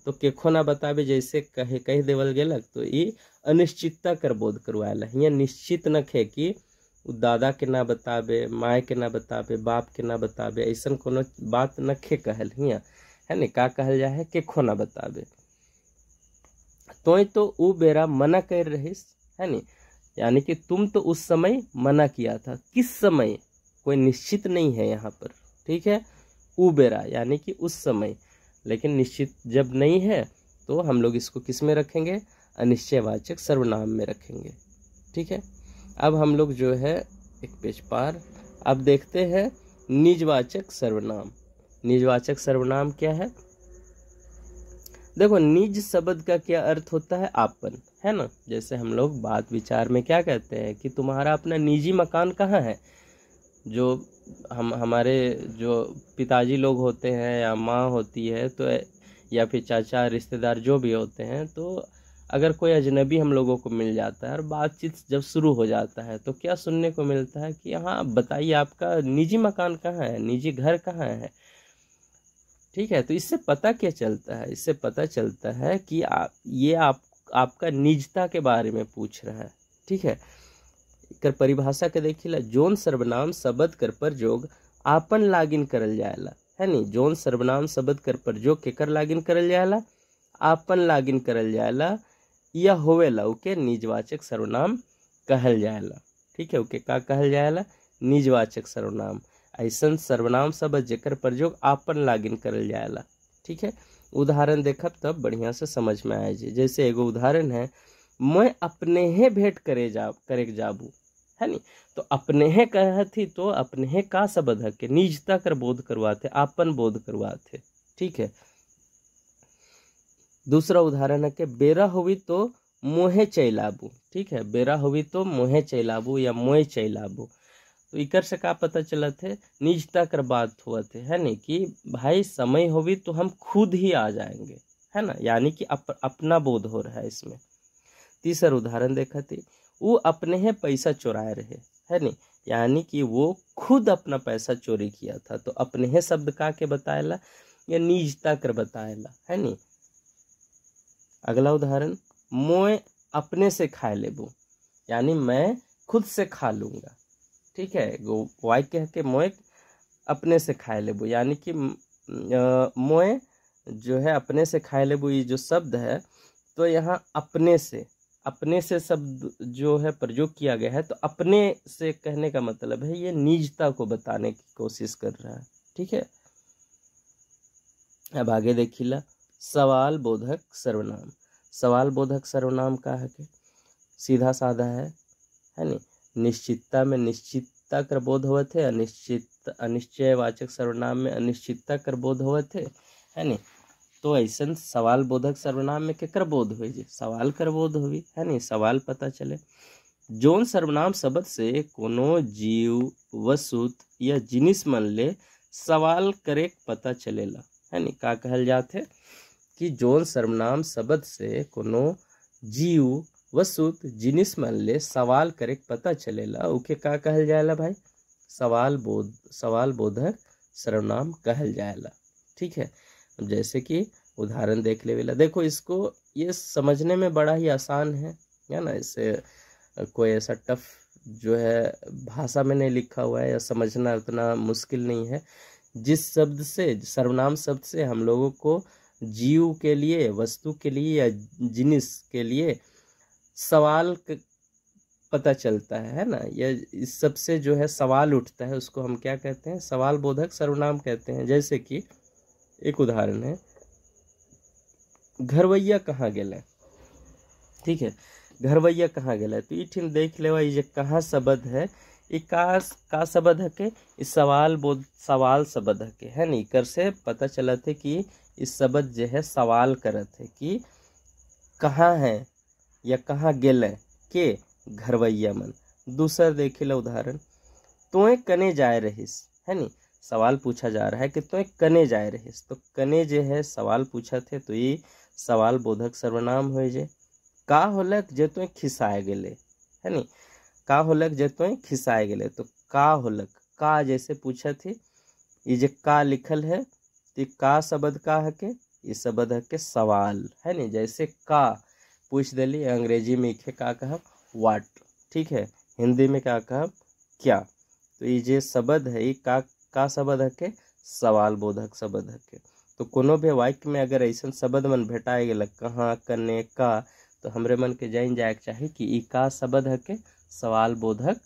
तो केखो ना बताबे जैसे कह देवल गेलक, तो ये अनिश्चितता कर बोध करवाएला। यहाँ निश्चित न खे कि दादा के ना बताबे, माए के ना बताबे, बाप के ना बताबे, ऐसा कोनो बात न खे कहल हिया, है नी, का कहल जा है केखो ना बताबे। तो उ बेरा मना कर रहीस, है नी, यानी कि तुम तो उस समय मना किया था, किस समय कोई निश्चित नहीं है यहाँ पर। ठीक है, उ बेरा यानी कि उस समय, लेकिन निश्चित जब नहीं है तो हम लोग इसको किस में रखेंगे, अनिश्चयवाचक सर्वनाम में रखेंगे। ठीक है, अब हम लोग जो है एक पेज पार, अब देखते हैं निजवाचक सर्वनाम। निजवाचक सर्वनाम क्या है? देखो, निज शब्द का क्या अर्थ होता है, आपन, है ना। जैसे हम लोग बात विचार में क्या कहते हैं कि तुम्हारा अपना निजी मकान कहाँ है, जो हमारे जो पिताजी लोग होते हैं या माँ होती है, तो या फिर चाचा रिश्तेदार जो भी होते हैं, तो अगर कोई अजनबी हम लोगों को मिल जाता है और बातचीत जब शुरू हो जाता है तो क्या सुनने को मिलता है कि हाँ बताइए आपका निजी मकान कहाँ है, निजी घर कहाँ है। ठीक है, तो इससे पता क्या चलता है, इससे पता चलता है कि ये आपका निजता के बारे में पूछ रहा है। ठीक है, कर परिभाषा के देखिला, जोन सर्वनाम शब्द कर प्रयोग आपन लागिन करल जाएला, है नी। जोन सर्वनाम शब्द कर प्रयोग केकर लागिन करल जाएला, आपन लागिन करल जाएला या होवेला ओके निजवाचक सर्वनाम कहल जाएला। ठीक है, ओके का कहल जाएला, निजवाचक सर्वनाम। ऐसन सर्वनाम शब्द जेकर प्रयोग आपन लागिन करल जाएला। ठीक है, उदाहरण देखब तब बढ़िया से समझ में आए जी। जैसे एगो उदाहरण है, मैं अपने ही भेंट करे जाबू, है नी। तो अपने ही कहती तो अपने ही का शब्द है के निजता कर बोध करवाते, आपन बोध करवाते। ठीक है, दूसरा उदाहरण है कि बेरा हुई तो मोहे चैलाबू। ठीक है, बेरा हुई तो मोहे चैलाबू या मोहे चैलाबू। तो इकर से का पता चला थे, निजता कर बात हुआ थे, है नहीं, कि भाई समय होगी तो हम खुद ही आ जाएंगे, है ना, यानी कि अपना बोध हो रहा है इसमें। तीसरा उदाहरण देखा थे, वो अपने ही पैसा चुराए रहे, है नहीं, यानी कि वो खुद अपना पैसा चोरी किया था। तो अपने ही शब्द का के बताएला या निजता कर बताएला, है नहीं। अगला उदाहरण, मोए अपने से खाए लेबू, यानी मैं खुद से खा लूंगा। ठीक है, वाई कह के मोए अपने से खाए लेबू, यानी कि मोए जो है अपने से खाए लेबू, ये जो शब्द है तो यहाँ अपने से शब्द जो है प्रयोग किया गया है। तो अपने से कहने का मतलब है ये निजता को बताने की कोशिश कर रहा है। ठीक है, अब आगे देखिला, सवाल बोधक सर्वनाम। सवाल बोधक सर्वनाम का है कि सीधा साधा है नी। निश्चितता में निश्चितता कर बोध हुए थे, अनिश्चयवाचक सर्वनाम में अनिश्चितता कर बोध हुए थे, है नी। तो ऐसा सवाल बोधक सर्वनाम में केकर बोध हुई जी, सवाल कर बोध हुई, है नी, सवाल पता चले। जोन सर्वनाम शब्द से कोनो जीव वस्तु या जिनिस मन ले सवाल करे पता चलेला, है नी। का कहल जाते कि जोन सर्वनाम शब्द से कोनो जीव वस्तु जिनिस मन ले सवाल करे पता चलेला, उके का कहल जाएला भाई, सवाल बोधक सर्वनाम कहल जाएला। ठीक है, जैसे कि उदाहरण देख लेवेला, देखो इसको, ये समझने में बड़ा ही आसान है ना। इससे कोई ऐसा टफ जो है भाषा में नहीं लिखा हुआ है या समझना उतना मुश्किल नहीं है। जिस शब्द से, सर्वनाम शब्द से हम लोगों को जीव के लिए, वस्तु के लिए या जिनिस के लिए सवाल पता चलता है ना, या इस सब से जो है सवाल उठता है, उसको हम क्या कहते हैं, सवाल बोधक सर्वनाम कहते हैं। जैसे कि एक उदाहरण है, घरवैया कहाँ गेले। ठीक है, घरवैया कहाँ गेले, तो इठिन देख लेवा, ये कहाँ शब्द है, ये का शब्द है के, इस सवाल शब्द है के, है नी। कर से पता चला थे कि इस शब्द जो है सवाल करत है कि कहाँ है या कहाँ गेले के घरवैया मन। दूसरा देखिला उदाहरण, तोय कने जाए रहिस, है नी, सवाल पूछा जा रहा है कि तोय कने जाए रहिस। तो कने जो है सवाल पूछा थे, तो ये सवाल बोधक सर्वनाम हो जे। का होलक जे तोय खिसाए गेले, है नी, का होलक जे तोय खिसाए गेले। तो का होलक, का जैसे पूछा थे, ये जो का लिखल है तो का शब्द का है के, इस शब्द है के सवाल, है नी। जैसे का पूछ दिली, अंग्रेजी में इखे का कहब वाट, ठीक है, हिंदी में क्या कहब क्या। तो ये जो शब्द है ये का शब्द है के, सवाल बोधक शब्द है के। तो कोनो भी वाक्य में अगर ऐसा शब्द मन भेटाए गेल कहाँ, कने, का, तो हमरे मन के जान जाए चाहिए कि ई का शब्द है के, सवाल बोधक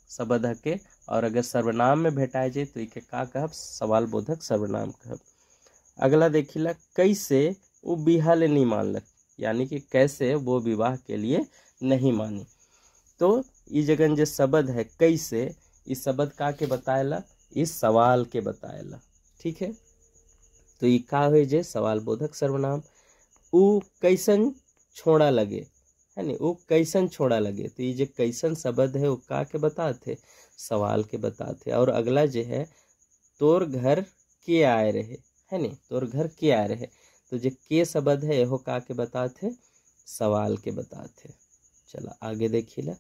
शब्द है के। और अगर सर्वनाम में भेटाए जाए तो इके का कहब, सवाल बोधक सर्वनाम कहब। अगला देखिला, कैसे वो बिहा ले नहीं मानलक, यानी कि कैसे वो विवाह के लिए नहीं मानी। तो इस जगह जो शब्द है कैसे, इस शब्द का के बताएला, इस सवाल के बताएला। ठीक है, तो ये का हो जे सवाल बोधक सर्वनाम। उ कैसन छोड़ा लगे, है नी, वो कैसन छोड़ा लगे। तो ये जो कैसन शब्द है वो का के बताते, सवाल के बताते। और अगला जो है, तोर घर के आए रहे, है नी, तोर घर के आए रहे। तो जो के शब्द है यहो का के बताते, सवाल के बताते। चला आगे देखिला,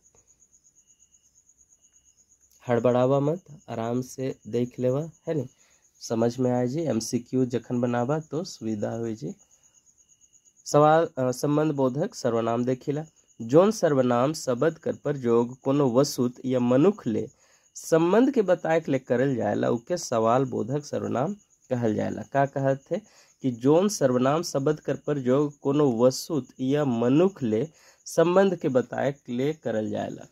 हड़बड़ावा मत, आराम से देख लेवा, है नी, समझ में आए जी। MCQ जखन बनावा तो सुविधा हो जी। संबंध बोधक सर्वनाम देखिला। जोन सर्वनाम शब्द कर प्रयोग कोनो वस्तु या मनुख ले संबंध के बताए के लिए करल जाएला उके सवाल बोधक सर्वनाम कहल जाएला। का कहत थे कि जोन सर्वनाम शब्द कर प्रयोग कोनो वस्तु या मनुख ले संबंध के बताए के लिए करल जाएला,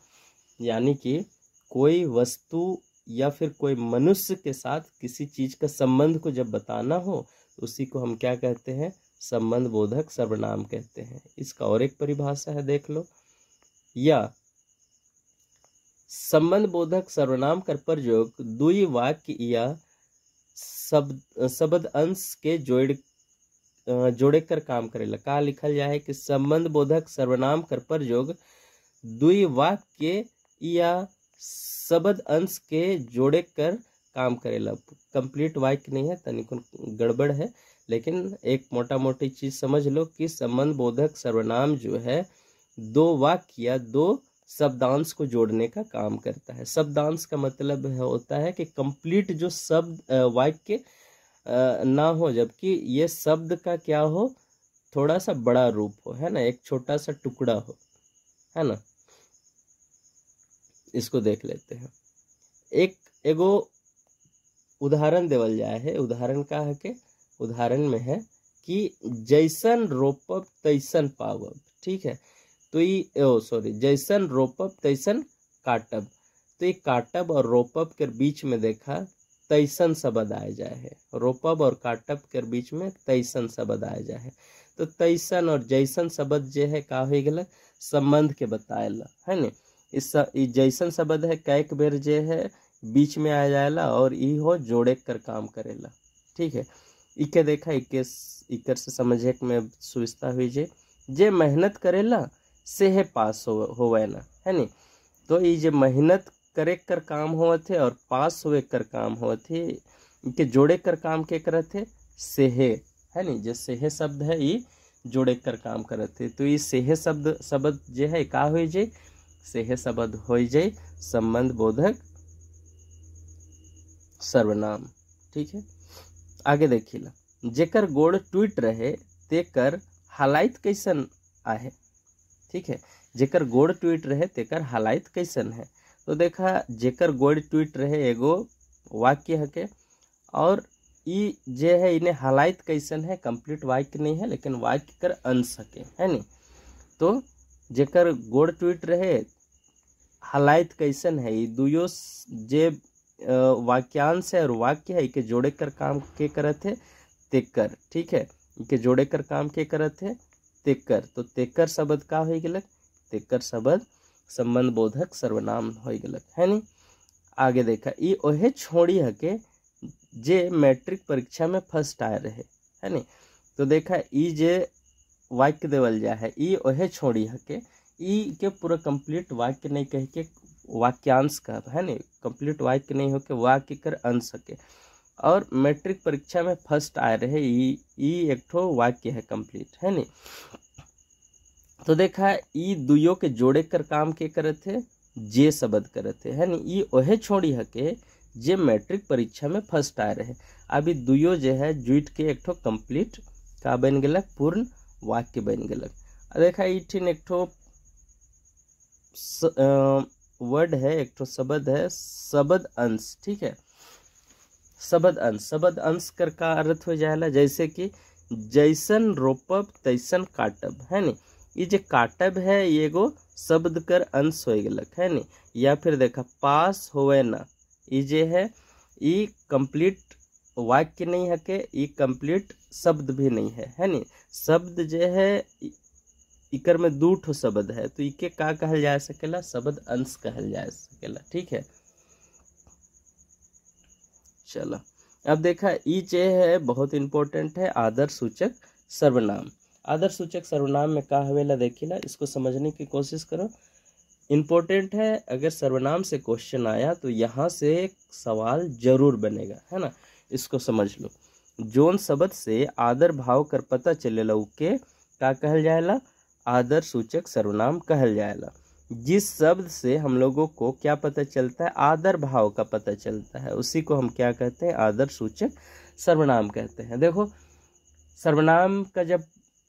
यानी कि कोई वस्तु या फिर कोई मनुष्य के साथ किसी चीज का संबंध को जब बताना हो उसी को हम क्या कहते हैं, संबंध बोधक सर्वनाम कहते हैं। इसका और एक परिभाषा है, देख लो। या संबंध बोधक सर्वनाम कर प्रयोग दुई वाक्य या शब्द अंश के जोड़े कर काम करेला। का लिखल जाए कि संबंध बोधक सर्वनाम कर प्रयोग दुई वाक्य या शब्द अंश के जोड़े कर काम करेला। कंप्लीट वाक्य नहीं है, तनिक गड़बड़ है, लेकिन एक मोटा मोटी चीज समझ लो कि संबंध बोधक सर्वनाम जो है दो वाक्य या दो शब्दांश को जोड़ने का काम करता है। शब्दांश का मतलब होता है कि कंप्लीट जो शब्द वाक्य ना हो, जबकि ये शब्द का क्या हो, थोड़ा सा बड़ा रूप हो, है ना, एक छोटा सा टुकड़ा हो, है ना। इसको देख लेते हैं। एगो उदाहरण देवल जाए है। उदाहरण का है के उदाहरण में है कि जैसन रोपब तैसन पावब। ठीक है, तो ये जैसन रोपब तैसन काटब। तो ये काटब और रोपब के बीच में देखा तैसन शब्द आए जाए है। रोपब और काटब के बीच में तैसन शब्द आए जाए है। तो तैसन और जैसन शब्द जो है का हो गया, संबंध के बताएला, है ना। इस जैसन शब्द है कैक बेर जे है बीच में आ जाएला और ई हो जोड़े कर काम करेला। ठीक है, इके देखा इकर से समझे में सुविस्ता हुई जे मेहनत करेला से है पास होवे ना, है नी। तो ये जे मेहनत करे कर काम होवत थे और पास होवे कर काम होवत थे, इनके जोड़े कर काम के करत थे से है नी। जे से शब्द है ये जोड़े कर काम करत थे। तो ये से शब्द जे है का हो जाए, से शब्द हो जाए संबंध बोधक सर्वनाम। ठीक है, आगे देखिला। जेकर गोड़ टूट रहे तेकर हालात कैसन आहे। ठीक है, जेकर गोड़ टूट रहे तेकर हालात कैसन है। तो देखा जेकर गोड़ टूट रहे एगो वाक्य है के, और ई जे है इन्हें हालात कैसन है कंप्लीट वाक्य नहीं है, लेकिन वाक्य कर अंश है, है नी। तो जेकर गोड़ टूट रहे हालात कैसन है, ये दुयो जे वाक्यांश है और वाक्य है, इके जोड़े कर काम के करत है तेकर। ठीक है, इके जोड़े कर काम के करत है तेकर। तो तेकर शब्द का हो गलक, तेकर शब्द संबंध बोधक सर्वनाम हो गलक, है नी। आगे देखा ई ओहे छोड़ी हके जे मैट्रिक परीक्षा में फर्स्ट आए रहे, है नी। तो देखा ई जे वाक्य देवल जा है ई ओहे छोड़ी हके, ई के पूरा कंप्लीट वाक्य नहीं कह के वाक्यांश का, है नी। कंप्लीट वाक्य नहीं होके वाक्य कर अंश के, और मैट्रिक परीक्षा में फर्स्ट आए रहे ई एक ठो वाक्य है कंप्लीट, है नी। तो देखा ई दुयो के जोड़े कर काम के करत थे जे शब्द करत थे, है नी। ई ओहे छोड़ी हके जे मैट्रिक परीक्षा में फर्स्ट आए रहे। अभी दुयो जो है जुट के एक ठो कंप्लीट का बन गलक, पूर्ण वाक्य बन गलक। देखा ई ठिन एक ठो वर्ड है, एक ठो शब्द है शब्द अंश। ठीक है, शब्द अंश कर का अर्थ हो जाएला जैसे कि जैसन रोपब तैसन काटब, है नी। ये जो काटब है ये गो शब्द कर अंश हो गलक, है नी। या फिर देखा पास होवे ना, ये जे है ये कंप्लीट वाक्य नहीं है के, ये कंप्लीट शब्द भी नहीं है नी। शब्द जे है इकर में दो ठो शब्द है, तो इके का कहल जा सकेला, शब्द अंश कहल जा सकेला। ठीक है, चलो अब देखा ई जे है बहुत इंपॉर्टेंट है, आदर सूचक सर्वनाम। आदर सूचक सर्वनाम में का हवेला देखिला, इसको समझने की कोशिश करो, इंपॉर्टेंट है। अगर सर्वनाम से क्वेश्चन आया तो यहाँ से एक सवाल जरूर बनेगा, है ना। इसको समझ लो। जोन शब्द से आदर भाव कर पता चलेला उके का कहल जाएला, आदर सूचक सर्वनाम कहल जाएला। जिस शब्द से हम लोगों को क्या पता चलता है, आदर भाव का पता चलता है, उसी को हम क्या कहते हैं, आदर सूचक सर्वनाम कहते हैं। देखो सर्वनाम का जब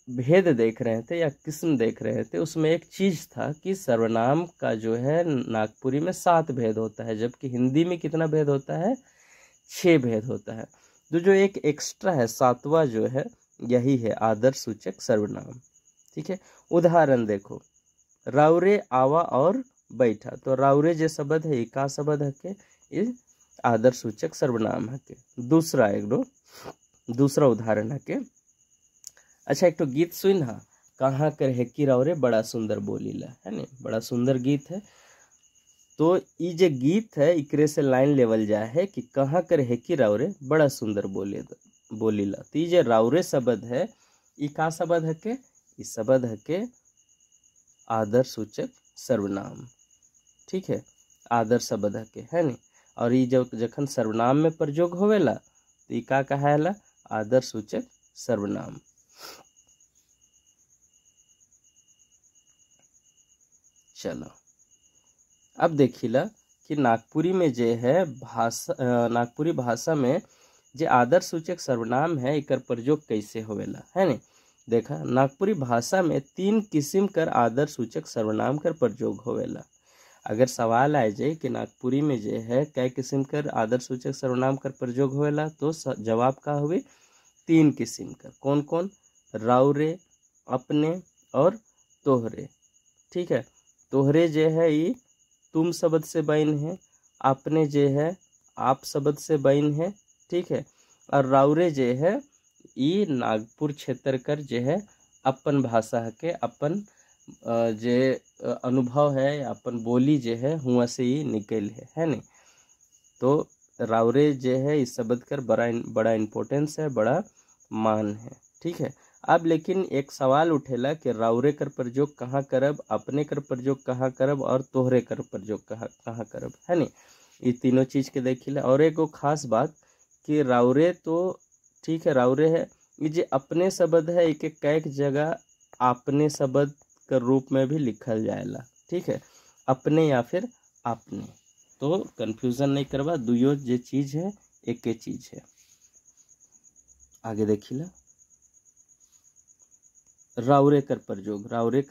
भेद देख रहे थे या किस्म देख रहे थे, उसमें एक चीज था कि सर्वनाम का जो है नागपुरी में 7 भेद होता है, जबकि हिंदी में कितना भेद होता है, 6 भेद होता है। तो जो एक एक्स्ट्रा है 7वां जो है, यही है आदर्श सूचक सर्वनाम। ठीक है, उदाहरण देखो, राउरे आवा और बैठा, तो राउरे जो शब्द है का शब्द है के, ये आदर्श सूचक सर्वनाम है के। दूसरा उदाहरण है के, अच्छा एक तो गीत सुन हा, कहाँ कर है कि राउरे बड़ा सुंदर बोलीला, है ने, बड़ा सुंदर गीत है। तो ये जो गीत है इकरे से लाइन लेवल जाए है कि कहाँ कर है कि राउरे बड़ा सुंदर बोलीला। तो ये जो राउरे शब्द है, ये का शब्द है के, ये शब्द है के आदर्श सूचक सर्वनाम। ठीक है, आदर्श शब्द है के, है नी। और ये जब जखन सर्वनाम में प्रयोग होवेला तो ये का कहाला, आदर्श सूचक सर्वनाम। चलो अब देखिला कि नागपुरी में जे है नागपुरी भाषा में जे आदर्श सूचक सर्वनाम है एकर प्रयोग कैसे होवेला, है नी। देखा, नागपुरी भाषा में 3 किस्म कर आदर्श सूचक सर्वनाम कर प्रयोग होवेला। अगर सवाल आ जाए कि नागपुरी में जे है कै किस्म कर आदर्श सूचक सर्वनाम कर प्रयोग होवेला, तो जवाब का हुए 3 किस्म कर। कौन कौन, राउरे, अपने और तोहरे। ठीक है, तोहरे जे है ये तुम शब्द से बन है, अपने जे है आप शब्द से बन है। ठीक है, और राउरे जे है ये नागपुर क्षेत्र कर जे है अपन भाषा के, अपन जे अनुभव है, अपन बोली जे है हुआ से ही निकल है नहीं। तो राउरे जे है इस शब्द कर बड़ा इम्पोर्टेंस है, बड़ा मान है। ठीक है, अब लेकिन एक सवाल उठेला कि राउरे कर प्रयोग कहाँ करब, अपने कर प्रयोग कहाँ करब और तोहरे कर प्रयोग कहाँ करब, है नी। ये तीनों चीज के देखिला। और एक खास बात कि राउरे तो ठीक है राउरे है, ये जो अपने शब्द है एक एक जगह अपने शब्द के रूप में भी लिखल जाएला। ठीक है, अपने या फिर आपने, तो कंफ्यूजन नहीं करवा, दुयो जो चीज है एक ही चीज है। आगे देखिला, राउरे कर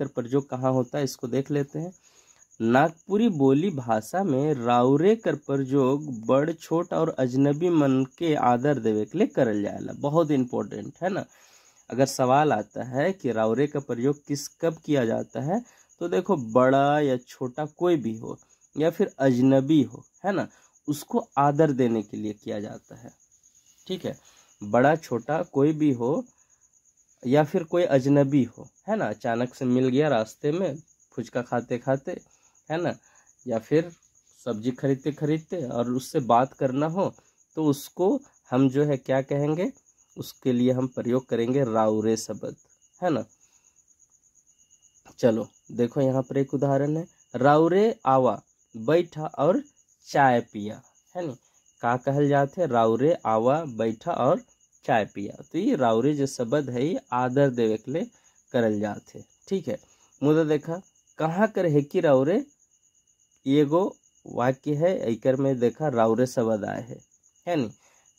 प्रयोग कहाँ होता है इसको देख लेते हैं। नागपुरी बोली भाषा में राउरे कर प्रयोग बड़ छोट और अजनबी मन के आदर देवे के लिए करल जाएला। बहुत इंपॉर्टेंट है ना। अगर सवाल आता है कि राउरे का प्रयोग कब किया जाता है, तो देखो बड़ा या छोटा कोई भी हो या फिर अजनबी हो, है ना, उसको आदर देने के लिए किया जाता है। ठीक है, बड़ा छोटा कोई भी हो या फिर कोई अजनबी हो, है ना, अचानक से मिल गया रास्ते में फुचका खाते खाते, है ना, या फिर सब्जी खरीदते खरीदते और उससे बात करना हो, तो उसको हम जो है क्या कहेंगे, उसके लिए हम प्रयोग करेंगे राउरे शब्द, है ना। चलो देखो यहाँ पर एक उदाहरण है, राउरे आवा बैठा और चाय पिया, है नी। का कहल जाते, राउरे आवा बैठा और चाय पिया। तो ये राउरे जो शब्द है ये आदर देवे के लिए करल जाते। ठीक है, मुद्दा देखा, कहाँ कर है कि राउरे, एगो वाक्य है, एकर में देखा राउरे शब्द आए है नी।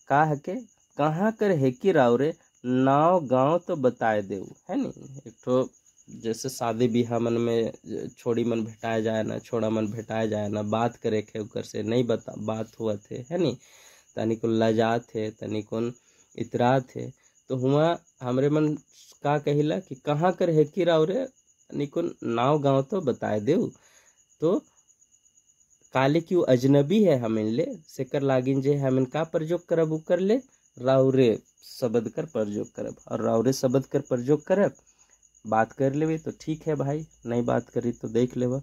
का है के, कहाँ कर है कि राउरे नाव गांव तो बताए देऊ, है नी। एक तो जैसे शादी बिहाह मन में छोड़ी मन भेटाया जाए ना, छोड़ा मन भेटाया जाए ना, बात करे के उकर से नहीं बता बात हुआ थे, है नी। तनी को लजा थे, तनी को इतरा थे, तो हुआ हमरे मन का कहिला कि कहाँ कर है कि राउरे तनी को नाव गांव तो बताए देऊ। तो काले क्यों अजनबी है हमें ले सेकर लागिन जे हमें का प्रयोग करब उकर ले राउरे शब्द कर प्रयोग करब, और राउरे शब्द कर प्रयोग करब, बात कर लेवे तो ठीक है भाई, नहीं बात करी तो देख लेवा।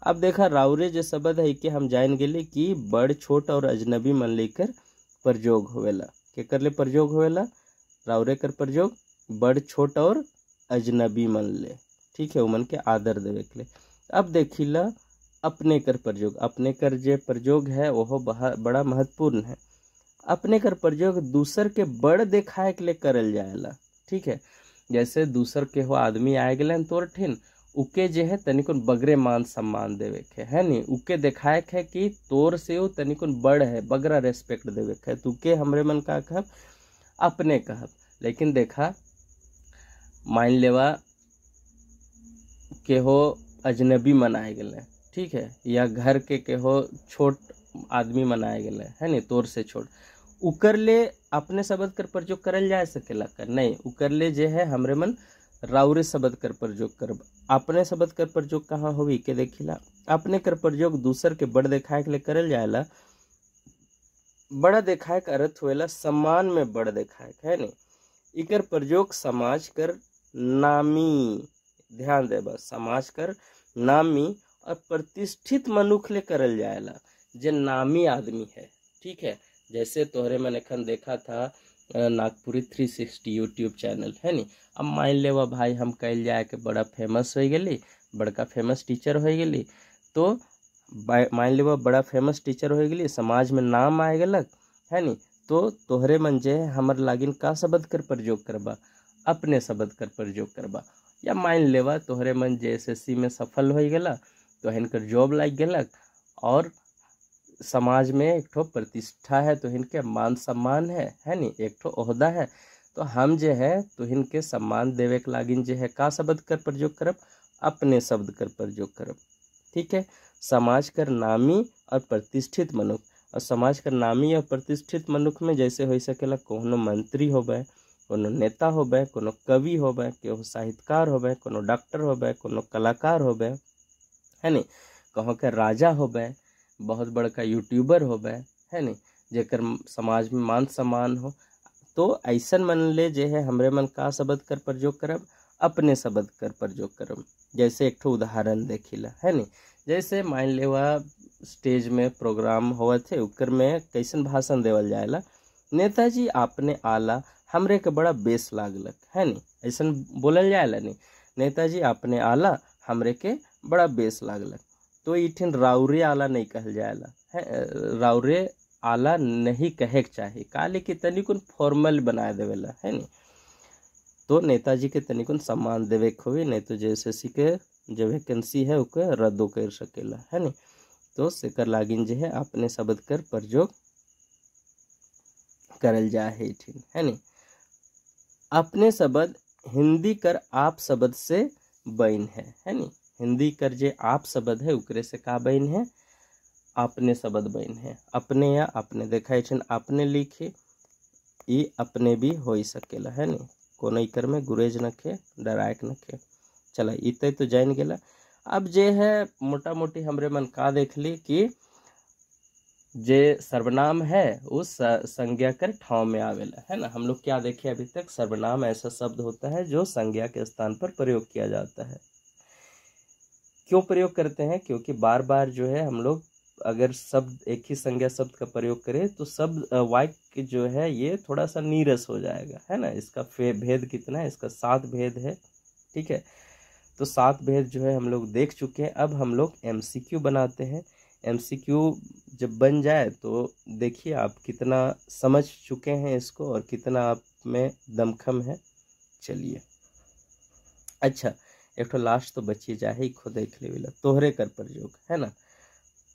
अब देखा राउरे जो शब्द है कि हम जान गेले कि बड़ छोट और अजनबी मन लेकर प्रयोग होवेला। के कर ले प्रयोग होवेला, राउरे कर प्रयोग बड़ छोट और अजनबी मन ले। ठीक है, उमन के आदर देवे के लिए। अब देखिला अपने कर प्रयोग, अपने कर जे प्रयोग है वह बड़ा महत्वपूर्ण है। अपने कर प्रयोग दूसर के बड़ दिखाए के लिए करल जाएला। ठीक है, जैसे दूसर के हो आदमी आए गए तोर ठिन, उके जे है तनिकुन बगरे मान सम्मान देवे के, है नी, उके दिखाए है कि तोर से वो तनिकुन बड़ है, बगरा रेस्पेक्ट देवे के, तुके हमरे मन का कहब अपने कहब। लेकिन देखा मान लेवा के हो अजनबी मनाए गए, ठीक है, या घर के हो छोट आदमी मनाए गए है नी, तोर से छोट, उकर ले अपने शब्द कर प्रयोग करल जा सकेला कर नहीं, उकर ले जे है हमरे मन राउरे शब्द कर प्रयोग करब। अपने शब्द कर प्रयोग कहाँ होवी के देखिला, अपने कर प्रयोग दूसर के बड़ देखाए के लिए करल जाएला। बड़ा देखाए का अर्थ होएला सम्मान में बड़ देखाए है नी, इकर प्रयोग समाज कर नामी, ध्यान दे बस, समाज कर नामी और प्रतिष्ठित मनुख ले करल जाएला, जे नामी आदमी है, ठीक है। जैसे तोहरे मैंने खन देखा था नागपुरी 360 यूट्यूब चैनल है नी, अब मान लेवा भाई हम कल जाए के बड़ा फेमस हो गई, बड़का फेमस टीचर हो गई, तो मान लेवा बड़ा फेमस टीचर हो गई, समाज में नाम आए गलक है नी, तो तोहरे मन जे हमर लागिन का शब्द कर प्रयोग करबा, अपने शब्द कर प्रयोग करबा। या मान लेवा तोहरे मन जे SSC में सफल हो गला, तो हिनकर जॉब लग गलक और समाज में एक ठो प्रतिष्ठा है, तो इनके मान सम्मान है नी, एक ठो ओहदा है, तो हम जे है तो इनके सम्मान देवे के लागिन जे है का शब्द कर प्रयोग करब, अपने शब्द कर प्रयोग करब, ठीक है। समाज कर नामी और प्रतिष्ठित मनुख, और समाज कर नामी और प्रतिष्ठित मनुख में जैसे हो सकेला कोनो मंत्री होबे, कोनो नेता होबे, कोनो कवि होबे, कोनो साहित्यकार होबे, कोनो डॉक्टर होबे, कोनो कलाकार होबे है नी, कहो के राजा होबे, बहुत बड़का यूट्यूबर होबे है नी, जेकर समाज में मान सम्मान हो, तो ऐसन मन ले जे है हमरे मन का शब्द कर प्रयोग करब, अपने शब्द कर प्रयोग करब। जैसे एक ठो उदाहरण देखिला है नी, जैसे मान लेवा स्टेज में प्रोग्राम हुआ थे, उकर में कैसन भाषण देवल जाएला, नेताजी आपने आला हमरे के बड़ा बेस लागलक है नी, ऐसन बोलल जाएला नी, नेताजी आपने आला हमरे के बड़ा बेस लागलक, तो इठिन राउरे आला नहीं कहल जाएला है, राउरे आला नहीं कहे के चाहिए, काले कि तनिकुन फॉर्मल बना देवेला है नी, तो नेताजी के तनिकुन सम्मान देवे के होवे, नहीं तो जैसे सी के जो वैकेंसी है उके रद्दो कर सकेला है नी, तो सेकर लागिन जे है अपने शब्द कर प्रयोग करल जा है इठिन है नी। अपने शब्द हिंदी कर आप शब्द से बन है नी, हिंदी कर जे आप शब्द है उकरे से का बन है, अपने शब्द बन है, अपने या अपने देखा इठिन अपने लिखे, ये अपने भी हो सकेला है नी, कोनो इकर में गुरेज नखे डरायक नखे। चला इतने तो जान गेला। अब जे है मोटा मोटी हमरे मन का देख ली कि जे सर्वनाम है उस संज्ञा कर ठाव में आवेला है ना। हम लोग क्या देखे अभी तक, सर्वनाम ऐसा शब्द होता है जो संज्ञा के स्थान पर प्रयोग किया जाता है। क्यों प्रयोग करते हैं, क्योंकि बार बार जो है हम लोग अगर शब्द एक ही संज्ञा शब्द का प्रयोग करें तो शब्द वाक्य जो है ये थोड़ा सा नीरस हो जाएगा है ना। इसका भेद कितना है, इसका 7 भेद है, ठीक है। तो 7 भेद जो है हम लोग देख चुके हैं। अब हम लोग MCQ बनाते हैं। MCQ जब बन जाए तो देखिए आप कितना समझ चुके हैं इसको और कितना आप में दमखम है। चलिए अच्छा, एक तो लास्ट तो बची जाए खुद देख ले, तोहरे कर प्रयोग है ना।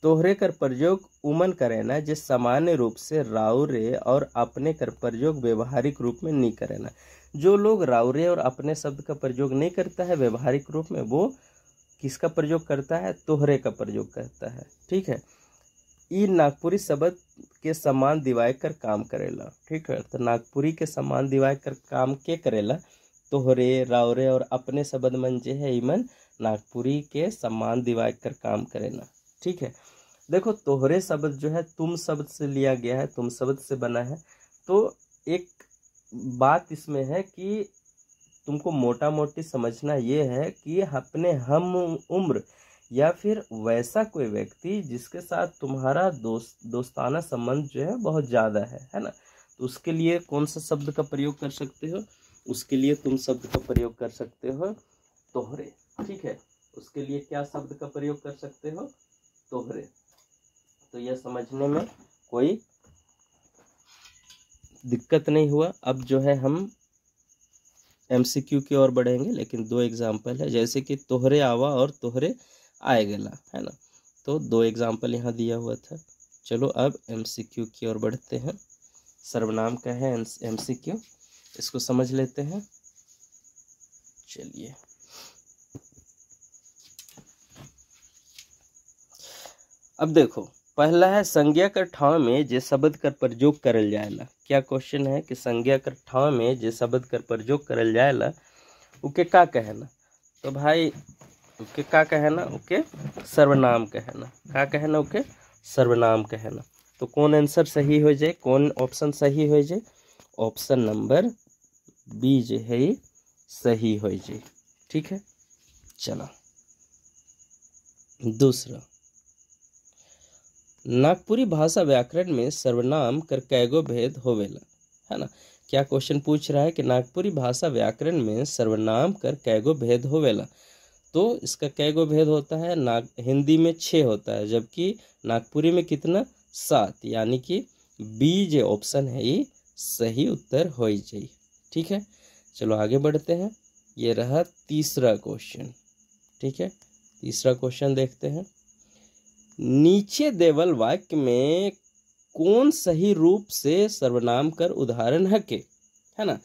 तोहरे कर प्रयोग उमन करे ना जे सामान्य रूप से राउरे और अपने कर प्रयोग व्यवहारिक रूप में नहीं करे ना। जो लोग राउरे और अपने शब्द का प्रयोग नहीं करता है व्यवहारिक रूप में, वो किसका प्रयोग करता है, तोहरे का प्रयोग करता है, ठीक है। ई नागपुरी शब्द के समान दिवाय कर काम करेला, ठीक है। तो नागपुरी के समान दिवाय कर काम के करेला, तोहरे राउरे और अपने शब्द मन जे है इमन नागपुरी के समान दिवाय कर काम करेला, ठीक है। देखो तोहरे शब्द जो है तुम शब्द से लिया गया है, तुम शब्द से बना है। तो एक बात इसमें है कि तुमको मोटा मोटी समझना ये है कि अपने हम उम्र या फिर वैसा कोई व्यक्ति जिसके साथ तुम्हारा दोस्ताना संबंध जो है बहुत ज़्यादा है ना। तो उसके लिए कौन सा शब्द का प्रयोग कर सकते हो, उसके लिए तुम शब्द का प्रयोग कर सकते हो तोहरे, ठीक है। उसके लिए क्या शब्द का प्रयोग कर सकते हो, तोहरे। तो यह समझने में कोई दिक्कत नहीं हुआ। अब जो है हम MCQ की ओर बढ़ेंगे, लेकिन 2 एग्जाम्पल है, जैसे कि तोहरे आवा और तोहरे आए गला है ना। तो 2 एग्जाम्पल यहाँ दिया हुआ था। चलो अब MCQ की ओर बढ़ते हैं। सर्वनाम का है MCQ, इसको समझ लेते हैं। चलिए अब देखो, पहला है संज्ञा कर ठाव में जे शब्द कर प्रयोग करल जाएला। क्या क्वेश्चन है कि संज्ञा कर ठाव में जे शब्द कर प्रयोग करल जाएला उके का कहना। तो भाई उके का कहना, उके सर्वनाम कहना। का कहना, उके सर्वनाम कहना। तो कौन आंसर सही हो जाए, कौन ऑप्शन सही हो जाए? ऑप्शन नंबर बी जो है सही हो जाए। ठीक है, चलो दूसरा, नागपुरी भाषा व्याकरण में सर्वनाम कर कैगो भेद होवेला, है ना। क्या क्वेश्चन पूछ रहा है कि नागपुरी भाषा व्याकरण में सर्वनाम कर कैगो भेद होवेला। तो इसका कैगो भेद होता है, हिंदी में 6 होता है, जबकि नागपुरी में कितना? 7, यानी कि बी जो ऑप्शन है ये सही उत्तर हो जाए। ठीक है, चलो आगे बढ़ते हैं। ये रहा तीसरा क्वेश्चन। ठीक है, तीसरा क्वेश्चन देखते हैं। नीचे देवल वाक्य में कौन सही रूप से सर्वनाम कर उदाहरण है के, है ना।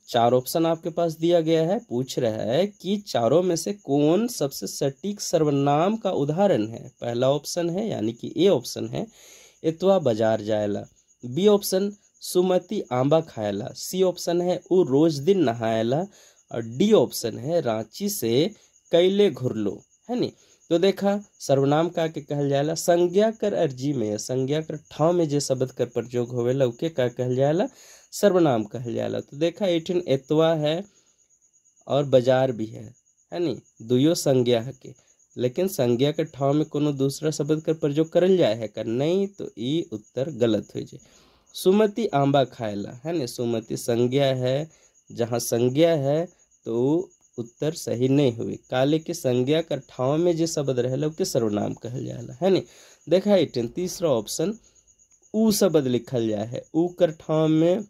4 ऑप्शन आपके पास दिया गया है। पूछ रहा है कि चारों में से कौन सबसे सटीक सर्वनाम का उदाहरण है। पहला ऑप्शन है यानी कि ए ऑप्शन है एतवा बाजार जायला। बी ऑप्शन सुमति आंबा खायला। सी ऑप्शन है उ रोज दिन नहायला। और डी ऑप्शन है रांची से कैले घुरलो, है नी। तो देखा, सर्वनाम का के कहल जाएला संज्ञा कर अर्जी में, संज्ञा कर ठाव में जे शब्द कर प्रयोग होवेला उके का कहल जाएला सर्वनाम कहल जाएला। तो देखा, 18 एतवा है और बाजार भी है नी, दुयो संज्ञा है के। लेकिन संज्ञा के ठाव में कोनो दूसरा शब्द कर प्रयोग करल जाए है कर नहीं, तो ई उत्तर गलत हो जाए। सुमति आंबा खायला, है नी, सुमति संज्ञा है, जहाँ संज्ञा है तो उत्तर सही नहीं हुई। काले के संज्ञा कर ठाव में जो शब्द रहेला उके सर्वनाम कहल जाएला, है नी। देखा 18 तीसरा ऑप्शन उ शब्द लिखल जाए है। उ कर ठाव में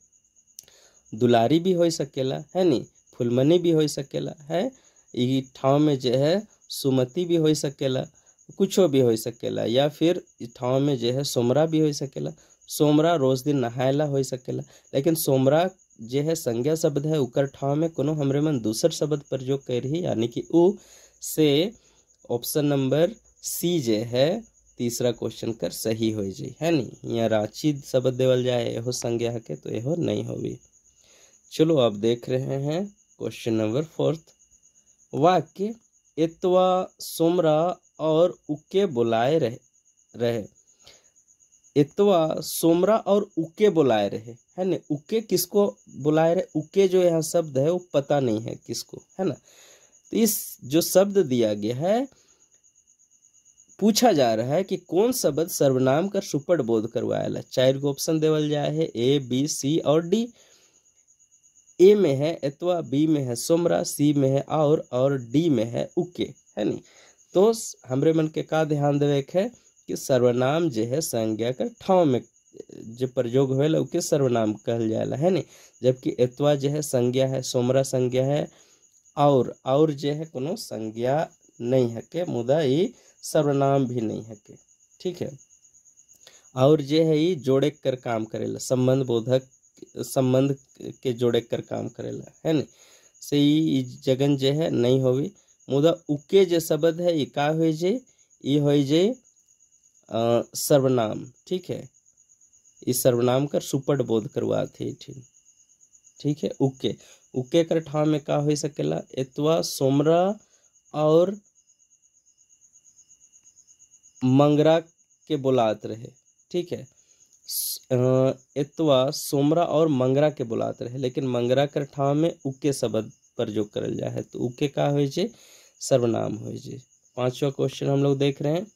दुलारी भी हो सकेला, है नी, फुलमनी भी हो सकेला, है। ई ठाव में जो है सुमति भी हो सकेला, कुछो भी हो सकेला। या फिर ठाव में जो है सोमरा भी हो सकेला, सोमरा रोज दिन नहायला हो सकेला। लेकिन सोमरा जे है संज्ञा शब्द है, उकर ठाव में कोनो हमरे मन दूसर शब्द प्रयोग कर रही, यानी कि उ से ऑप्शन नंबर सी जे है तीसरा क्वेश्चन कर सही हो जाए, है नी। यहाँ रांची शब्द देवल जाए एहो संज्ञा के, तो एहो नहीं होगी। चलो अब देख रहे हैं क्वेश्चन नंबर 4। वाक्य एतवा सोमरा और उके बुलाए रहे। एतवा सोमरा और उके बुलाए रहे, है ना। उके किसको बुलाए रहे? उके जो यहाँ शब्द है वो पता नहीं है किसको, है ना। तो इस जो शब्द दिया गया है, पूछा जा रहा है कि कौन शब्द सर्वनाम कर सुपड़ बोध करवाएला। 4 गो ऑप्शन देवल जाए है, ए बी सी और डी। ए में है एतवा, बी में है सोमरा, सी में है और डी में है उके, है नी। तो हमरे मन के का ध्यान देवे के है कि सर्वनाम जो है संज्ञा का ठाव में जो प्रयोग होएला उके सर्वनाम कहल जाएला, है नी। जबकि एतवा जो है संज्ञा है, सोमरा संज्ञा है, और जो है कोनो संज्ञा नहीं है के, मुदा ये सर्वनाम भी नहीं है के। ठीक है, और जो है ये जोड़े कर काम करेला, संबंध बोधक संबंध के जोड़े कर काम करेला, है नी। से ये जगन जो है नहीं होवी, मुदा उके जो शब्द है ये का हो जाए, ये हो जाए सर्वनाम। ठीक है, इस सर्वनाम कर सुपड़ बोध करवा थे। ठीक है, उके कर ठाव में का हो सकेला, एतवा सोमरा और मंगरा के बुलात रहे। ठीक है, एतवा सोमरा और मंगरा के बुलात रहे, लेकिन मंगरा कर ठाव में उके शब्द प्रयोग करल जाए है, तो उके का हो जाए सर्वनाम हो जाए। 5वां क्वेश्चन हम लोग देख रहे हैं।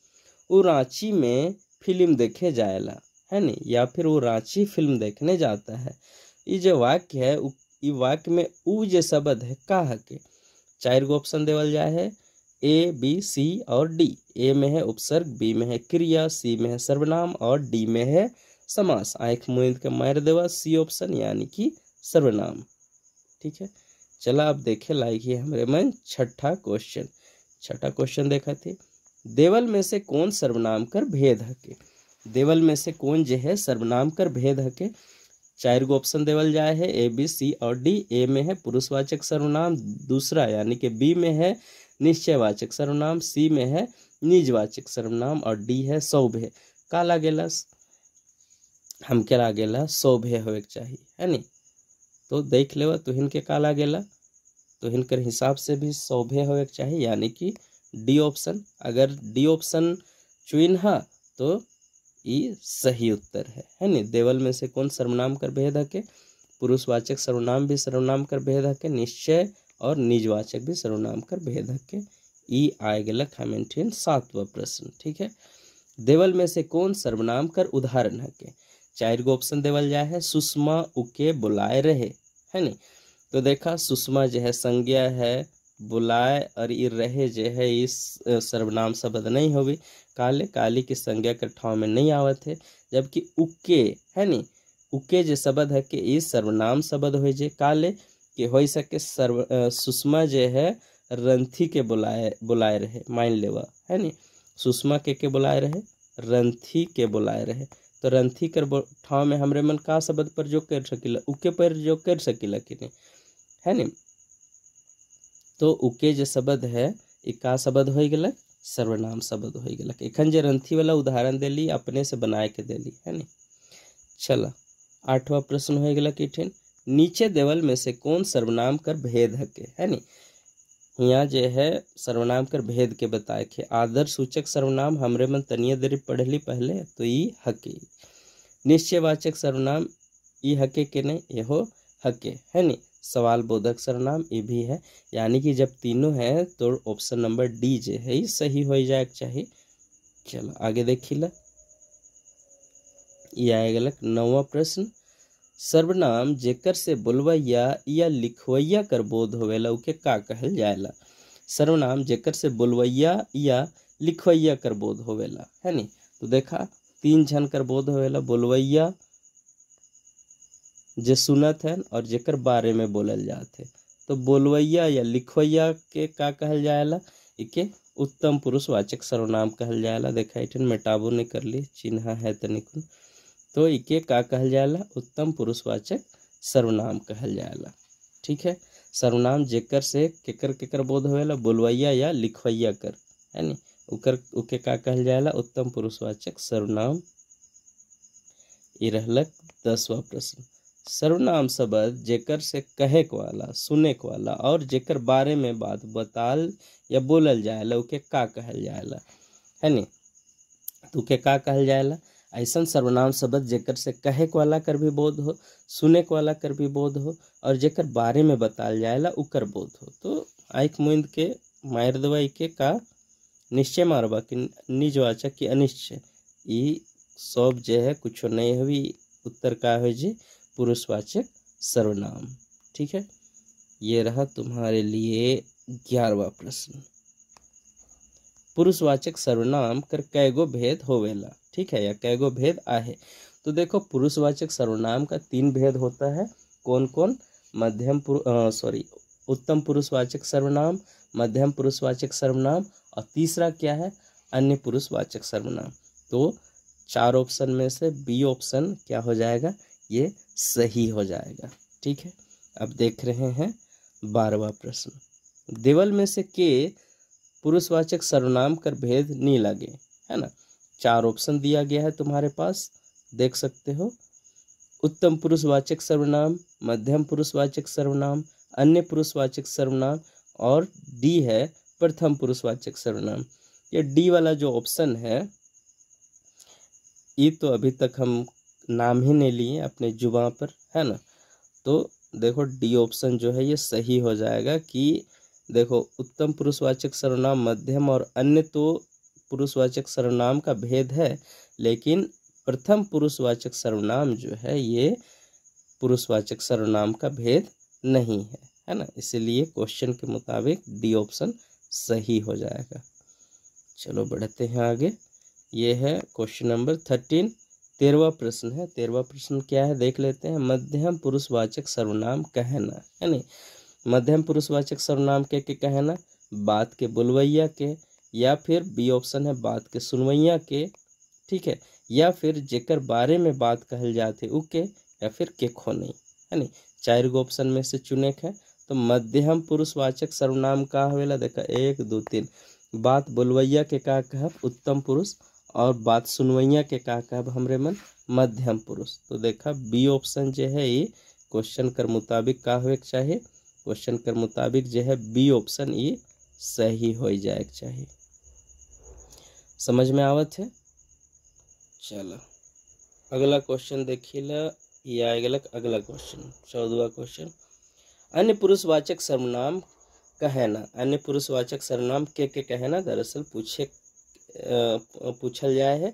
वो रांची में फिल्म देखे जाएला, है नी, या फिर वो रांची फिल्म देखने जाता है। ये जो वाक्य है, ये वाक्य में उ जो शब्द है का है के। 4 गो ऑप्शन देवल जाए है, ए बी सी और डी। ए में है उपसर्ग, बी में है क्रिया, सी में है सर्वनाम और डी में है समास। आँख मूंद के मार देवा सी ऑप्शन, यानी कि सर्वनाम। ठीक है, चला अब देखे लाइक ही हमारे मन छठा क्वेश्चन देखा थे। देवल में से कौन सर्वनाम कर भेद हके। देवल में से कौन जो है सर्वनाम कर भेद हके। चार गो ऑप्शन देवल जाए है ए बी सी और डी। ए में है पुरुषवाचक सर्वनाम, दूसरा यानी कि बी में है निश्चयवाचक सर्वनाम, सी में है निजवाचक सर्वनाम और डी है सौभ्य। का लागेला हम के लागेला सौभ्य होवे के चाहिए है नी। तो देख लेवा तुहिन के का लागेला, तुहिन के हिसाब से भी सौभ्य होवे के चाहिए यानी कि डी ऑप्शन। अगर डी ऑप्शन चुन है तो ये सही उत्तर है नी। देवल में से कौन सर्वनाम कर भेद हके, पुरुषवाचक सर्वनाम भी सर्वनाम कर भेद हके, निश्चय और निजवाचक भी सर्वनाम कर भेद हके। ई आए गलक हमें 7वां प्रश्न। ठीक है, देवल में से कौन सर्वनाम कर उदाहरण हके। चार गो ऑप्शन देवल जाए है, सुषमा उके बुलाए रहे है नी। तो देखा सुषमा जो है संज्ञा है, बुलाए और ये रहे जो है इस सर्वनाम शब्द नहीं होगी। काले काली की संज्ञा के ठाव में नहीं आवत है, जबकि उके है नी, उके जो शब्द है कि इस सर्वनाम शब्द हो जे काले कि हो सके सुषमा जो है रंथी के बुलाए रहे मान लेवा है नी। सुषमा के बुलाए रहे, रंथी के बुलाए रहे। तो रंथी कर ठाव में हमरे मन का शब्द पर जो कर सकिला, उके पर जो कर सकिला कि नहीं है नी। तो उके जो शब्द है ये का शब्द हो गलक, सर्वनाम शब्द हो गलक। एखन जे रंथी वाला उदाहरण देली अपने से बनाए के देली है नी। चला 8वां प्रश्न हो गलक इठन, नीचे देवल में से कौन सर्वनाम कर भेद हके है नी। यहाँ जे है सर्वनाम कर भेद के बताए के आदर सूचक सर्वनाम हमरे मन तनिया देरी पढ़ली पहले तो ई हके। निश्चयवाचक सर्वनाम ई हके के नहीं, यहो हके है नी। सवाल बोधक सर्वनाम ये भी है, यानी कि जब तीनों है तो ऑप्शन नंबर डी जे है ये सही हो जाए चाहिए। चलो आगे देखिला, ये आएगा 9वां प्रश्न, सर्वनाम जेकर से बोलवैया या लिखवैया कर बोध होवेला उके का कहल जाएला। सर्वनाम जेकर से बोलवैया या लिखवैया कर बोध होवेला है नी। तो देखा 3 जन कर बोध होवेला, बोलवैया जे सुनत है और जेकर बारे में बोलल जाते। तो बोलवैया या लिखवैया के का कहल जाएला, इके उत्तम पुरुषवाचक सर्वनाम कहल जाएला। देखा इठन मेटाबो नहीं कर ली, चिन्ह है तनिक। तो इके का कहल जाएला, उत्तम पुरुषवाचक सर्वनाम कहल जाएला। ठीक है, सर्वनाम जेकर से केकर केकर बोध होवेला, बोलवैया या लिखवैया कर है नी, उके का कहल जाएला, उत्तम पुरुषवाचक सर्वनाम। ये रहलक 10वां प्रश्न, सर्वनाम शब्द जेकर से कहे के वाला, सुने के वाला और जेकर बारे में बात बताल या बोलल जाएला उके का कहल जाएला है नी। तो उके का कहल जाएला, ऐसा सर्वनाम शब्द जेकर से कहे के वाला कर भी बोध हो, सुने के वाला कर भी बोध हो और जेकर बारे में बताल जाएला उकर बोध हो। तो आँख मूंद के मार दवा के का निश्चय मारबा कि निजवाचक की अनिश्चय, ई सब जो है कुछ नहीं हुई। उत्तर का है जी पुरुषवाचक सर्वनाम। ठीक है, ये रहा तुम्हारे लिए 11वां प्रश्न, पुरुषवाचक सर्वनाम कर कैगो भेद होवेला। ठीक है, या कैगो भेद आहे। तो देखो पुरुषवाचक सर्वनाम का 3 भेद होता है। कौन कौन, उत्तम पुरुषवाचक सर्वनाम, मध्यम पुरुषवाचक सर्वनाम और तीसरा क्या है, अन्य पुरुषवाचक सर्वनाम। तो 4 ऑप्शन में से बी ऑप्शन क्या हो जाएगा, ये सही हो जाएगा। ठीक है, अब देख रहे हैं 12वां प्रश्न, देवल में से के पुरुषवाचक सर्वनाम कर भेद नहीं लगे है ना। 4 ऑप्शन दिया गया है तुम्हारे पास, देख सकते हो। उत्तम पुरुषवाचक सर्वनाम, मध्यम पुरुषवाचक सर्वनाम, अन्य पुरुषवाचक सर्वनाम और डी है प्रथम पुरुषवाचक सर्वनाम। ये डी वाला जो ऑप्शन है ये तो अभी तक हम नाम ही नहीं लिए अपने जुबान पर है ना। तो देखो डी ऑप्शन जो है ये सही हो जाएगा कि देखो उत्तम पुरुषवाचक सर्वनाम, मध्यम और अन्य तो पुरुषवाचक सर्वनाम का भेद है, लेकिन प्रथम पुरुषवाचक सर्वनाम जो है ये पुरुषवाचक सर्वनाम का भेद नहीं है ना। इसीलिए क्वेश्चन के मुताबिक डी ऑप्शन सही हो जाएगा। चलो बढ़ते हैं आगे, ये है क्वेश्चन नंबर 13, 13वां प्रश्न है। 13वां प्रश्न क्या है देख लेते हैं, मध्यम पुरुषवाचक सर्वनाम कहना है नहीं। मध्यम पुरुषवाचक सर्वनाम के कहना, बात के बोलवैया के, या फिर बी ऑप्शन है बात के सुनवैया के। ठीक है, या फिर जेकर बारे में बात कहल जाते उके, या फिर केखो नहीं, है नहीं। 4 गो ऑप्शन में से चुने के। तो मध्यम पुरुषवाचक सर्वनाम का हवेला देखा 1 2 3। बात बोलवैया के का कहब उत्तम पुरुष, और बात सुनवैया के का कहब हमरे मन मध्यम पुरुष। तो देखा बी ऑप्शन जो है ये क्वेश्चन कर मुताबिक का होए के चाहिए, क्वेश्चन कर मुताबिक जो है बी ऑप्शन ये सही हो जाए के चाहिए। समझ में आवत है। चलो अगला क्वेश्चन देखिए ला, ये आएगा अगला क्वेश्चन 14वां क्वेश्चन। अन्य पुरुषवाचक सर्वनाम कहना, अन्य पुरुषवाचक सर्वनाम के कहना दरअसल पूछल जाए है।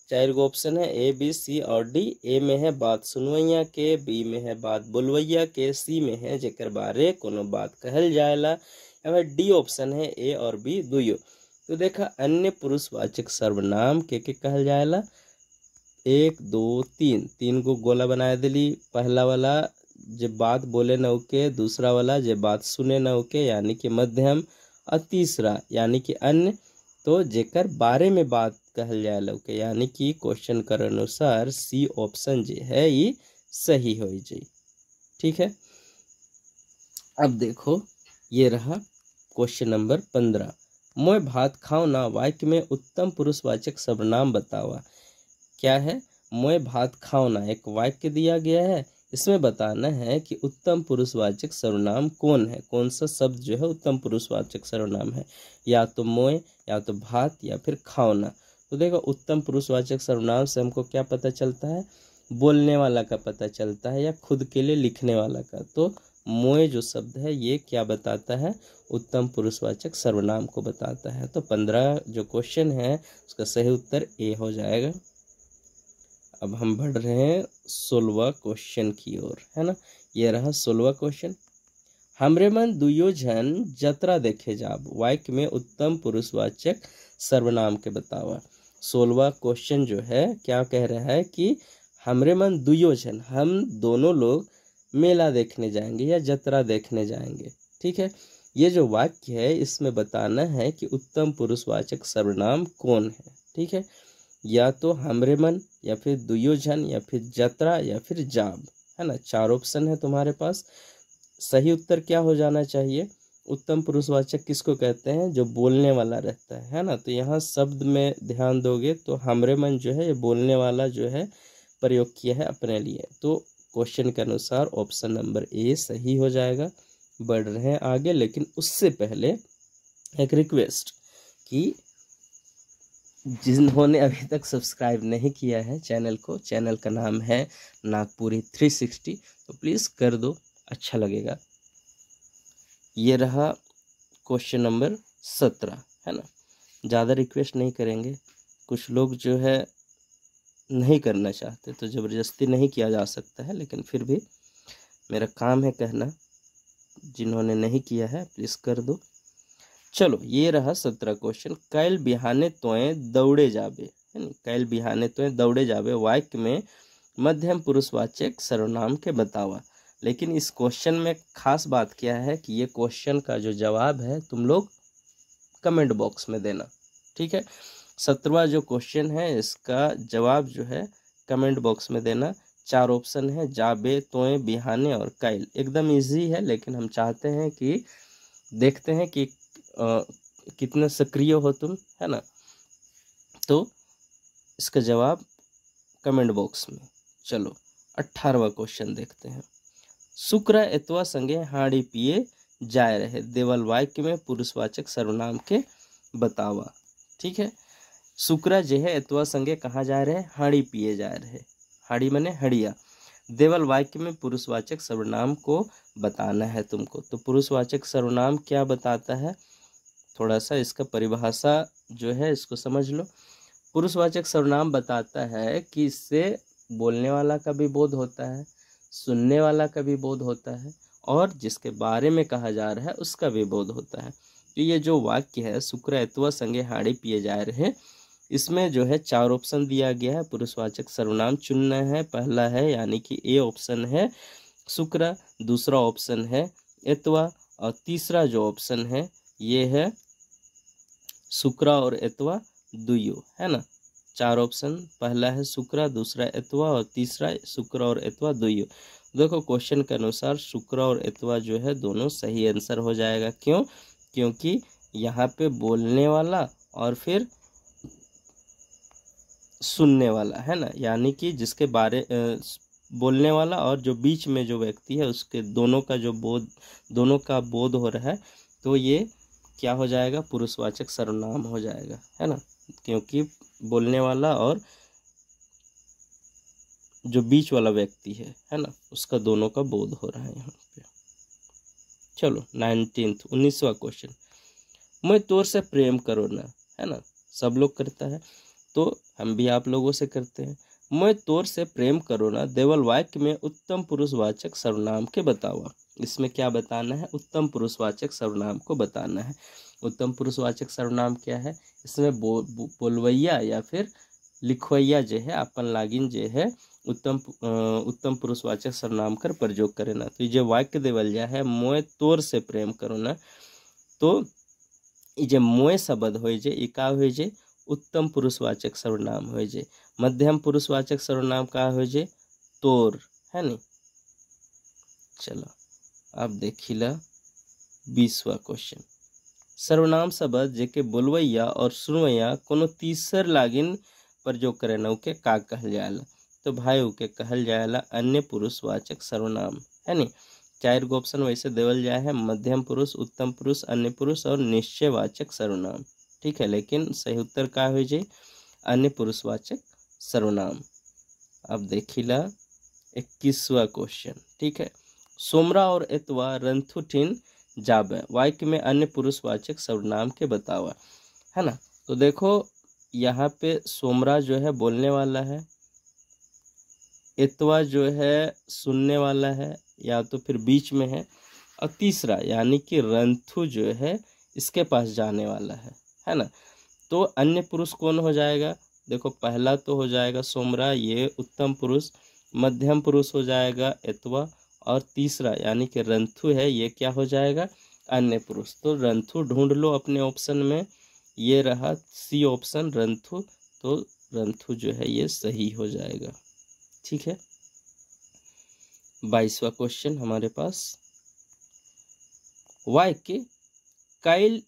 4 गो ऑप्शन है ए बी सी और डी। ए में है बात सुनवैया के, बी में है बात बोलवैया के, सी में है जेकर बारे कोनो बात कहल जाएला, या फिर डी ऑप्शन है ए और बी दुयो। तो देखा अन्य पुरुषवाचक सर्वनाम के कहल जाएला 1 2 3, 3 गो गोला बनाए दिली। पहला वाला जे बात बोले न के, दूसरा वाला जे बात सुने न के यानी कि मध्यम, और तीसरा यानी कि अन्य तो जेकर बारे में बात कहल जाए लौके, यानी कि क्वेश्चन कर अनुसार सी ऑप्शन जे है ये सही हो जाए। ठीक है, अब देखो ये रहा क्वेश्चन नंबर 15। मैं भात खाऊं ना वाक्य में उत्तम पुरुषवाचक सर्वनाम बतावा। क्या है, मैं भात खाऊं ना एक वाक्य दिया गया है, इसमें बताना है कि उत्तम पुरुषवाचक सर्वनाम कौन है, कौन सा शब्द जो है उत्तम पुरुषवाचक सर्वनाम है, या तो मोय, या तो भात, या फिर खाओना। तो देखो उत्तम पुरुषवाचक सर्वनाम से हमको क्या पता चलता है, बोलने वाला का पता चलता है या खुद के लिए लिखने वाला का। तो मोय जो शब्द है ये क्या बताता है, उत्तम पुरुषवाचक सर्वनाम को बताता है। तो 15 जो क्वेश्चन है उसका सही उत्तर ए हो जाएगा। अब हम बढ़ रहे हैं 16वां क्वेश्चन की ओर, है ना। ये रहा 16वां क्वेश्चन। हमरे मन दुयो झन जतरा देखे जाब वाक्य में उत्तम पुरुषवाचक सर्वनाम के बतावा। 16वां क्वेश्चन जो है क्या कह रहा है कि हमरे मन दुयो झन, हम दोनों लोग मेला देखने जाएंगे या जतरा देखने जाएंगे। ठीक है, ये जो वाक्य है इसमें बताना है कि उत्तम पुरुषवाचक सर्वनाम कौन है। ठीक है, या तो हमरे मन, या फिर दुयो झन, या फिर जतरा, या फिर जाब, है ना। 4 ऑप्शन है तुम्हारे पास। सही उत्तर क्या हो जाना चाहिए, उत्तम पुरुषवाचक किसको कहते हैं, जो बोलने वाला रहता है ना। तो यहाँ शब्द में ध्यान दोगे तो हमरे मन जो है ये बोलने वाला जो है प्रयोग किया है अपने लिए। तो क्वेश्चन के अनुसार ऑप्शन नंबर ए सही हो जाएगा। बढ़ रहे हैं आगे, लेकिन उससे पहले एक रिक्वेस्ट कि जिन्होंने अभी तक सब्सक्राइब नहीं किया है चैनल को, चैनल का नाम है नागपुरी 360, तो प्लीज़ कर दो, अच्छा लगेगा। ये रहा क्वेश्चन नंबर 17, है ना। ज़्यादा रिक्वेस्ट नहीं करेंगे, कुछ लोग जो है नहीं करना चाहते तो ज़बरदस्ती नहीं किया जा सकता है, लेकिन फिर भी मेरा काम है कहना, जिन्होंने नहीं किया है प्लीज़ कर दो। चलो ये रहा 17 क्वेश्चन। कैल बिहाने तोए दौड़े जाबे, है ना। कैल बिहाने तोए दौड़े जाबे वाक्य में मध्यम पुरुषवाचक सर्वनाम के बतावा। लेकिन इस क्वेश्चन में खास बात क्या है कि ये क्वेश्चन का जो जवाब है तुम लोग कमेंट बॉक्स में देना। ठीक है, 17वां जो क्वेश्चन है इसका जवाब जो है कमेंट बॉक्स में देना। 4 ऑप्शन है जाबे, तोए, बिहाने और कैल। एकदम इजी है, लेकिन हम चाहते हैं कि देखते हैं कि कितने सक्रिय हो तुम, है ना। तो इसका जवाब कमेंट बॉक्स में। चलो 18वां क्वेश्चन देखते हैं। शुक्र एतवा संगे हाड़ी पिए जाए रहे देवल वाक्य में पुरुषवाचक सर्वनाम के बतावा। ठीक है, शुक्र जो है एतवा संगे कहाँ जा रहे, हाड़ी पिए जा रहे। हाड़ी मने हड़िया। देवल वाक्य में पुरुषवाचक सर्वनाम को बताना है तुमको। तो पुरुषवाचक सर्वनाम क्या बताता है, थोड़ा सा इसका परिभाषा जो है इसको समझ लो। पुरुषवाचक सर्वनाम बताता है कि इससे बोलने वाला का भी बोध होता है, सुनने वाला का भी बोध होता है, और जिसके बारे में कहा जा रहा है उसका भी बोध होता है। तो ये जो वाक्य है शुक्र एतवा संगे हाड़ी पिए जा रहे, इसमें जो है 4 ऑप्शन दिया गया है पुरुषवाचक सर्वनाम चुनना है। पहला है यानी कि ए ऑप्शन है शुक्र, दूसरा ऑप्शन है एतवा, और तीसरा जो ऑप्शन है ये है शुक्र और एतवा दुयो, है ना। चार ऑप्शन, पहला है शुक्र, दूसरा एतवा और तीसरा शुक्र और एतवा दोनों। देखो क्वेश्चन के अनुसार शुक्र और एतवा जो है दोनों सही आंसर हो जाएगा। क्यों? क्योंकि यहाँ पे बोलने वाला और फिर सुनने वाला है ना, यानी कि जिसके बारे बोलने वाला और जो बीच में जो व्यक्ति है उसके दोनों का बोध हो रहा है, तो ये क्या हो जाएगा? पुरुषवाचक सर्वनाम हो जाएगा, है ना, क्योंकि बोलने वाला और जो बीच वाला व्यक्ति है ना, उसका दोनों का बोध हो रहा है यहाँ पे। चलो 19वां क्वेश्चन, मैं तोर से प्रेम करो ना, है ना, सब लोग करता है तो हम भी आप लोगों से करते हैं। मैं तोर से प्रेम करो ना देवल वाक्य में उत्तम पुरुषवाचक सर्वनाम के बतावा। इसमें क्या बताना है? उत्तम पुरुषवाचक सर्वनाम को बताना है। उत्तम पुरुषवाचक सर्वनाम क्या है? इसमें बोलवैया या फिर लिखवैया जो है अपन लागिन जो है उत्तम पुरुषवाचक सर्वनाम कर प्रयोग करे ना। तो ये वाक्य देवल जा है मोय तोर से प्रेम करो ना, तो ये मोय शब्द हो जे ई का हो जे उत्तम पुरुषवाचक सर्वनाम हो जे। मध्यम पुरुषवाचक सर्वनाम का हो जे तोर, है नी। चलो अब देखिला 20वां क्वेश्चन, सर्वनाम शब्द जेके बोलवैया और सुनवैया कोनो तीसर लागिन प्रयोग करे ना उके का कहल जाएला? तो भाई उके कहल जाएला अन्य पुरुषवाचक सर्वनाम, है नी। चार गो ऑप्शन वैसे देवल जाए है, मध्यम पुरुष, उत्तम पुरुष, अन्य पुरुष और निश्चयवाचक सर्वनाम, ठीक है। लेकिन सही उत्तर का हो जाए? अन्य पुरुषवाचक सर्वनाम। अब देखिला 21वां क्वेश्चन, ठीक है, सोमरा और एतवा रंथुठिन जाबे वाक्य में अन्य पुरुषवाचक सर्वनाम के बतावा, है ना। तो देखो यहाँ पे सोमरा जो है बोलने वाला है, एतवा जो है सुनने वाला है या तो फिर बीच में है, और तीसरा यानी कि रंथु जो है इसके पास जाने वाला है ना। तो अन्य पुरुष कौन हो जाएगा? देखो पहला तो हो जाएगा सोमरा, ये उत्तम पुरुष, मध्यम पुरुष हो जाएगा एतवा, और तीसरा यानी कि रंथु है, ये क्या हो जाएगा? अन्य पुरुष। तो रंथु ढूंढ लो अपने ऑप्शन में, ये रहा सी ऑप्शन रंथु, तो रंथु जो है ये सही हो जाएगा, ठीक है। 22वां क्वेश्चन हमारे पास, वाक्य कैल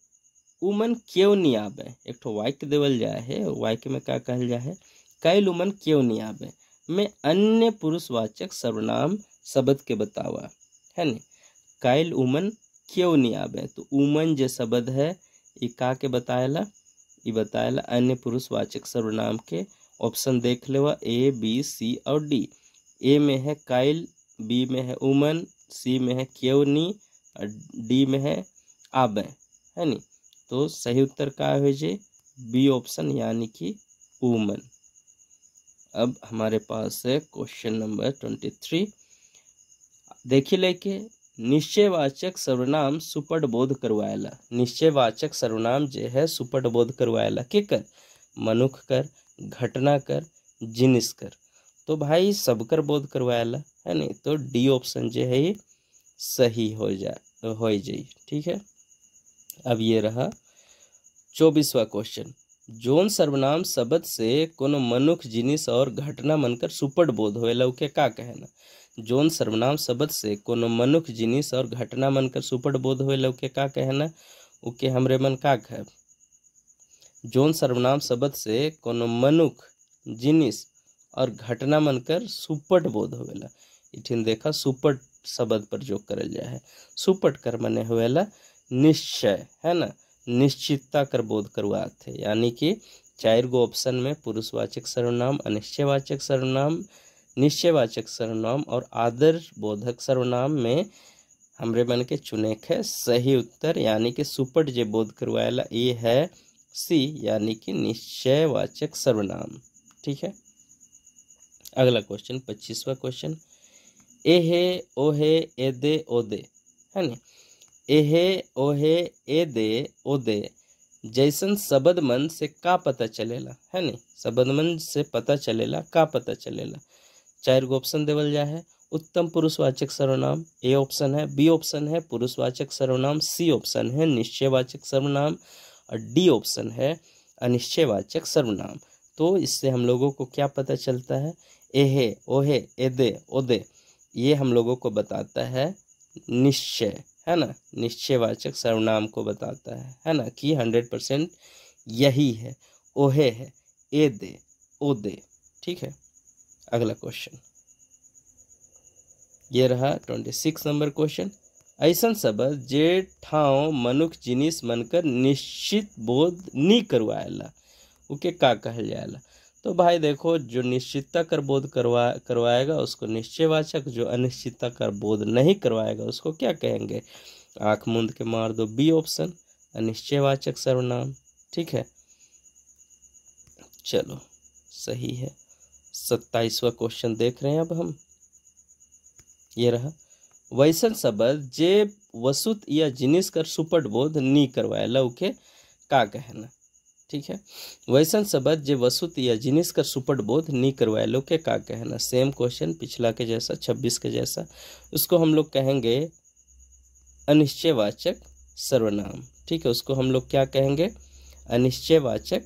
उमन क्यों नहीं आवे। एक तो वाक्य देवल जाए है, वाक्य में क्या कहल जाए है? कैल उमन क्यों नहीं आवे में अन्य पुरुषवाचक सर्वनाम शब्द के बतावा, है न। कैल उमन क्यों नहीं आवे, तो उमन जो शब्द है ये का के बताएला? ये बताएला अन्य पुरुषवाचक सर्वनाम के। ऑप्शन देख लेवा ए बी सी और डी। ए में है कैल, बी में है उमन, सी में है क्यों नहीं और डी में है आबे, है नी। तो सही उत्तर का हो जे बी ऑप्शन यानी कि उमन। अब हमारे पास है क्वेश्चन नंबर 23, देखिए लेके निश्चयवाचक सर्वनाम सुपट बोध करवाएला। निश्चयवाचक सर्वनाम जो है सुपट बोध करवाएला के कर? मनुख कर, घटना कर, जिनिस कर। तो भाई सबकर बोध करवाएला, है नहीं। तो डी ऑप्शन जो है ये सही हो जाए, ठीक है। अब ये रहा 24वां क्वेश्चन, जोन सर्वनाम शब्द से कोनो मनुख, जिनिस और घटना मनकर सुपट बोध होएला उके का कहना? जोन सर्वनाम शब्द से कोनो मनुख, जिनिस और घटना मनकर सुपट बोध होएला उके का कहना? उके हमरे मन का कहे? जोन सर्वनाम शब्द से कोनो मनुख, जिनिस और घटना मनकर सुपट बोध होवेला। इठिन देखा सुपट शब्द प्रयोग करल जाए है। सुपट कर मने होवेला निश्चय, है ना, निश्चितता कर बोध करवाते हैं। यानी कि 4 गो ऑप्शन में पुरुषवाचक सर्वनाम, अनिश्चयवाचक सर्वनाम, निश्चयवाचक सर्वनाम और आदर्श बोधक सर्वनाम में हमरे मन के चुने के सही उत्तर यानी कि सुपट जे बोध करवाएला ये है सी यानी कि निश्चयवाचक सर्वनाम, ठीक है। अगला क्वेश्चन 25वां क्वेश्चन, एहे ओहे एदे ओदे, है ना। एहे ओहे एदे ओदे जैसन शब्द मन से का पता चलेला, है नी। शब्द मन से पता चलेला, का पता चलेला? 4 गो ऑप्शन देवल जा है, उत्तम पुरुषवाचक सर्वनाम ए ऑप्शन है, बी ऑप्शन है पुरुषवाचक सर्वनाम, सी ऑप्शन है निश्चयवाचक सर्वनाम और डी ऑप्शन है अनिश्चयवाचक सर्वनाम। तो इससे हम लोगों को क्या पता चलता है, एहे, ओहे, एदे, ओदे, ये हम लोगों को बताता है निश्चय, है ना, निश्चयवाचक सर्वनाम को बताता है ना, कि 100% यही है, ओहे है, एदे, ओदे। ठीक है, अगला क्वेश्चन ये रहा 26 नंबर क्वेश्चन। ऐसन शब्द जे ठाव मनुख जिनिस मनकर निश्चित बोध नी करवाएला उके का कहल जाएला। तो भाई देखो, जो निश्चितता कर बोध करवाएगा उसको निश्चयवाचक, जो अनिश्चितता कर बोध नहीं करवाएगा उसको क्या कहेंगे, आंख मूंद के मार दो, बी ऑप्शन, अनिश्चयवाचक सर्वनाम। ठीक है, चलो सही है। 27वां क्वेश्चन देख रहे हैं अब हम, ये रहा। वैसन शब्द जे वसुत या जिनिस कर सुपट बोध नी करवाएला उके का कहना। ठीक है, वैसन शब्द जे वसुत या जिनिस कर सुपट बोध नी करवाएला उके का कहना। सेम क्वेश्चन पिछला के जैसा, 26 के जैसा। उसको हम लोग कहेंगे अनिश्चयवाचक सर्वनाम। ठीक है, उसको हम लोग क्या कहेंगे, अनिश्चयवाचक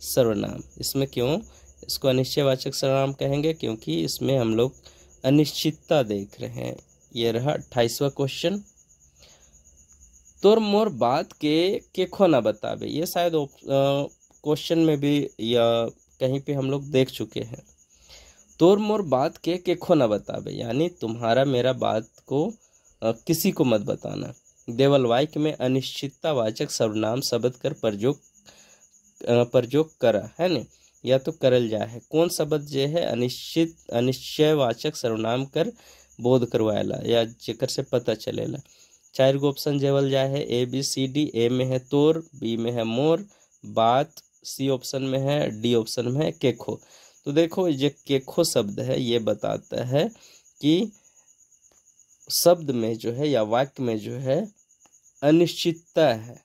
सर्वनाम। इसमें क्यों इसको अनिश्चयवाचक सर्वनाम कहेंगे, क्योंकि इसमें हम लोग अनिश्चितता देख रहे हैं। ये रहा 28वां क्वेश्चन। तोर मोर बात के खो ना बतावे, ये शायद क्वेश्चन में भी या कहीं पे हम लोग देख चुके हैं। तोर मोर बात के खो ना बतावे, यानी तुम्हारा मेरा बात को किसी को मत बताना। देवल वाक्य में अनिश्चिततावाचक सर्वनाम शब्द कर प्रयोग करा है न, या तो करल जाए है। कौन शब्द जे है अनिश्चयवाचक सर्वनाम कर बोध करवाएला या जेकर से पता चलेला। 4 गो ऑप्शन जेवल जाए है, ए बी सी डी। ए में है तोर, बी में है मोर, बात, सी ऑप्शन में है, डी ऑप्शन में है केखो। तो देखो, ये केखो शब्द है, ये बताता है कि शब्द में जो है या वाक्य में जो है अनिश्चितता है।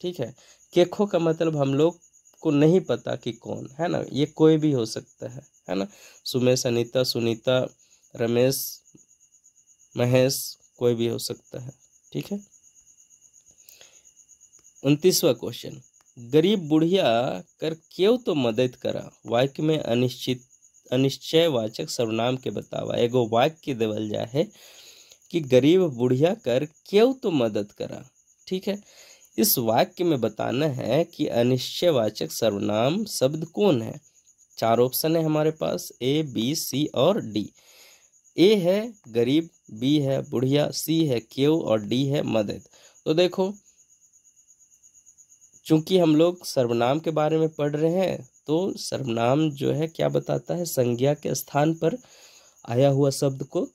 ठीक है, केखो का मतलब हम लोग को नहीं पता कि कौन है ना, ये कोई भी हो सकता है ना, सुमेश, अनीता, सुनीता, रमेश, महेश, कोई भी हो सकता है। ठीक है, 29वां क्वेश्चन। गरीब बुढ़िया कर क्यों तो मदद करा, वाक्य में अनिश्चयवाचक सर्वनाम के बतावा। एगो वाक्य देवल जाए है कि गरीब बुढ़िया कर क्यों तो मदद करा। ठीक है, इस वाक्य में बताना है कि अनिश्चयवाचक सर्वनाम शब्द कौन है। 4 ऑप्शन है हमारे पास, ए, बी, सी और डी। ए है गरीब, बी है बुढ़िया, सी है क्यों और डी है मदद। तो देखो, चूंकि हम लोग सर्वनाम के बारे में पढ़ रहे हैं, तो सर्वनाम जो है क्या बताता है, संज्ञा के स्थान पर आया हुआ शब्द को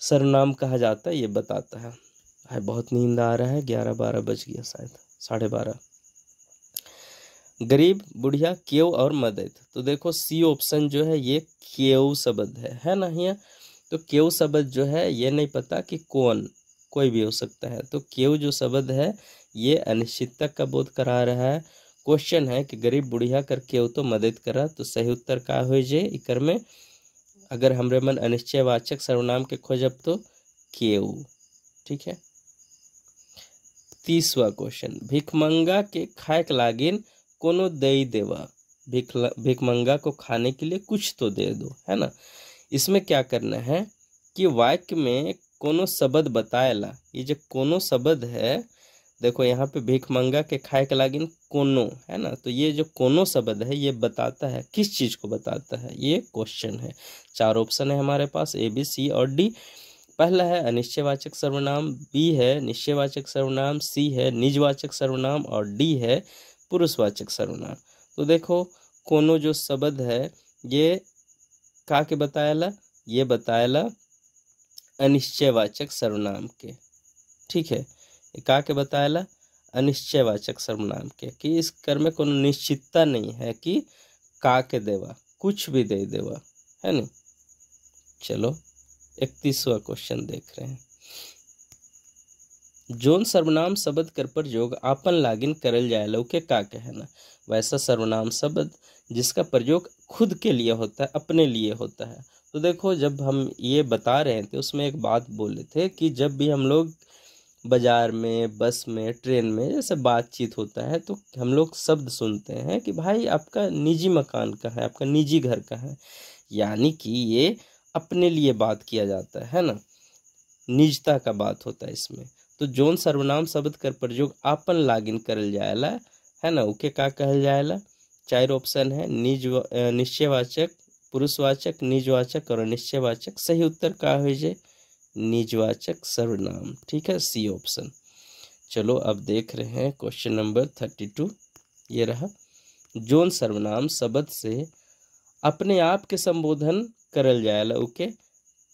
सर्वनाम कहा जाता है, ये बताता है। बहुत नींद आ रहा है, 11-12 बज गया, शायद 12:30। गरीब, बुढ़िया, क्यों और मदद। तो देखो, सी ऑप्शन जो है ये क्यों शब्द है ना। यहाँ तो क्यों शब्द जो है ये नहीं पता कि कौन, कोई भी हो सकता है। तो क्यों जो शब्द है ये अनिश्चितता का बोध करा रहा है। क्वेश्चन है कि गरीब बुढ़िया कर क्यों तो मदद करा, तो सही उत्तर का हो जे इकर में, अगर हमरे मन अनिश्चयवाचक सर्वनाम के खोजब तो क्यों। ठीक है, 30वां क्वेश्चन। भिखमंगा के खाए के लागिन कोनो दई देवा, भिखमंगा को खाने के लिए कुछ तो दे दो, है ना। इसमें क्या करना है कि वाक्य में कोनो शब्द बताएला। ये जो कोनो शब्द है, देखो यहाँ पे भिखमंगा के खाए के लागिन कोनो है ना, तो ये जो कोनो शब्द है ये बताता है, किस चीज को बताता है, ये क्वेश्चन है। 4 ऑप्शन है हमारे पास, ए, बी, सी और डी। पहला है अनिश्चयवाचक सर्वनाम, बी है निश्चयवाचक सर्वनाम, सी है निजवाचक सर्वनाम और डी है पुरुषवाचक सर्वनाम। तो देखो, कोनो जो शब्द है ये का के बताएला, ये बताएला अनिश्चयवाचक सर्वनाम के। ठीक है, का के बताएला अनिश्चयवाचक सर्वनाम के, कि इस कर में कोनो निश्चितता नहीं है कि का के देवा, कुछ भी दे देवा, है नहीं। चलो 31वां क्वेश्चन देख रहे हैं। जोन सर्वनाम शब्द कर प्रयोग आपन लागिन करल जाए के का कहना। वैसा सर्वनाम शब्द जिसका प्रयोग खुद के लिए होता है, अपने लिए होता है। तो देखो, जब हम ये बता रहे थे उसमें एक बात बोले थे कि जब भी हम लोग बाजार में, बस में, ट्रेन में जैसे बातचीत होता है तो हम लोग शब्द सुनते हैं कि भाई आपका निजी मकान कहाँ है, आपका निजी घर कहाँ है, यानी कि ये अपने लिए बात किया जाता है ना, निजता का बात होता है इसमें। तो जौन सर्वनाम शब्द कर प्रयोग आपन लागिन करल जाएला है ना, उके का कहल जाएला। 4 ऑप्शन है, निश्चयवाचक, पुरुषवाचक, निजवाचक और निश्चयवाचक। सही उत्तर का हो जाए निजवाचक सर्वनाम, ठीक है, सी ऑप्शन। चलो अब देख रहे हैं क्वेश्चन नंबर 32। ये रहा, जौन सर्वनाम शब्द से अपने आप के संबोधन करल जाएला उके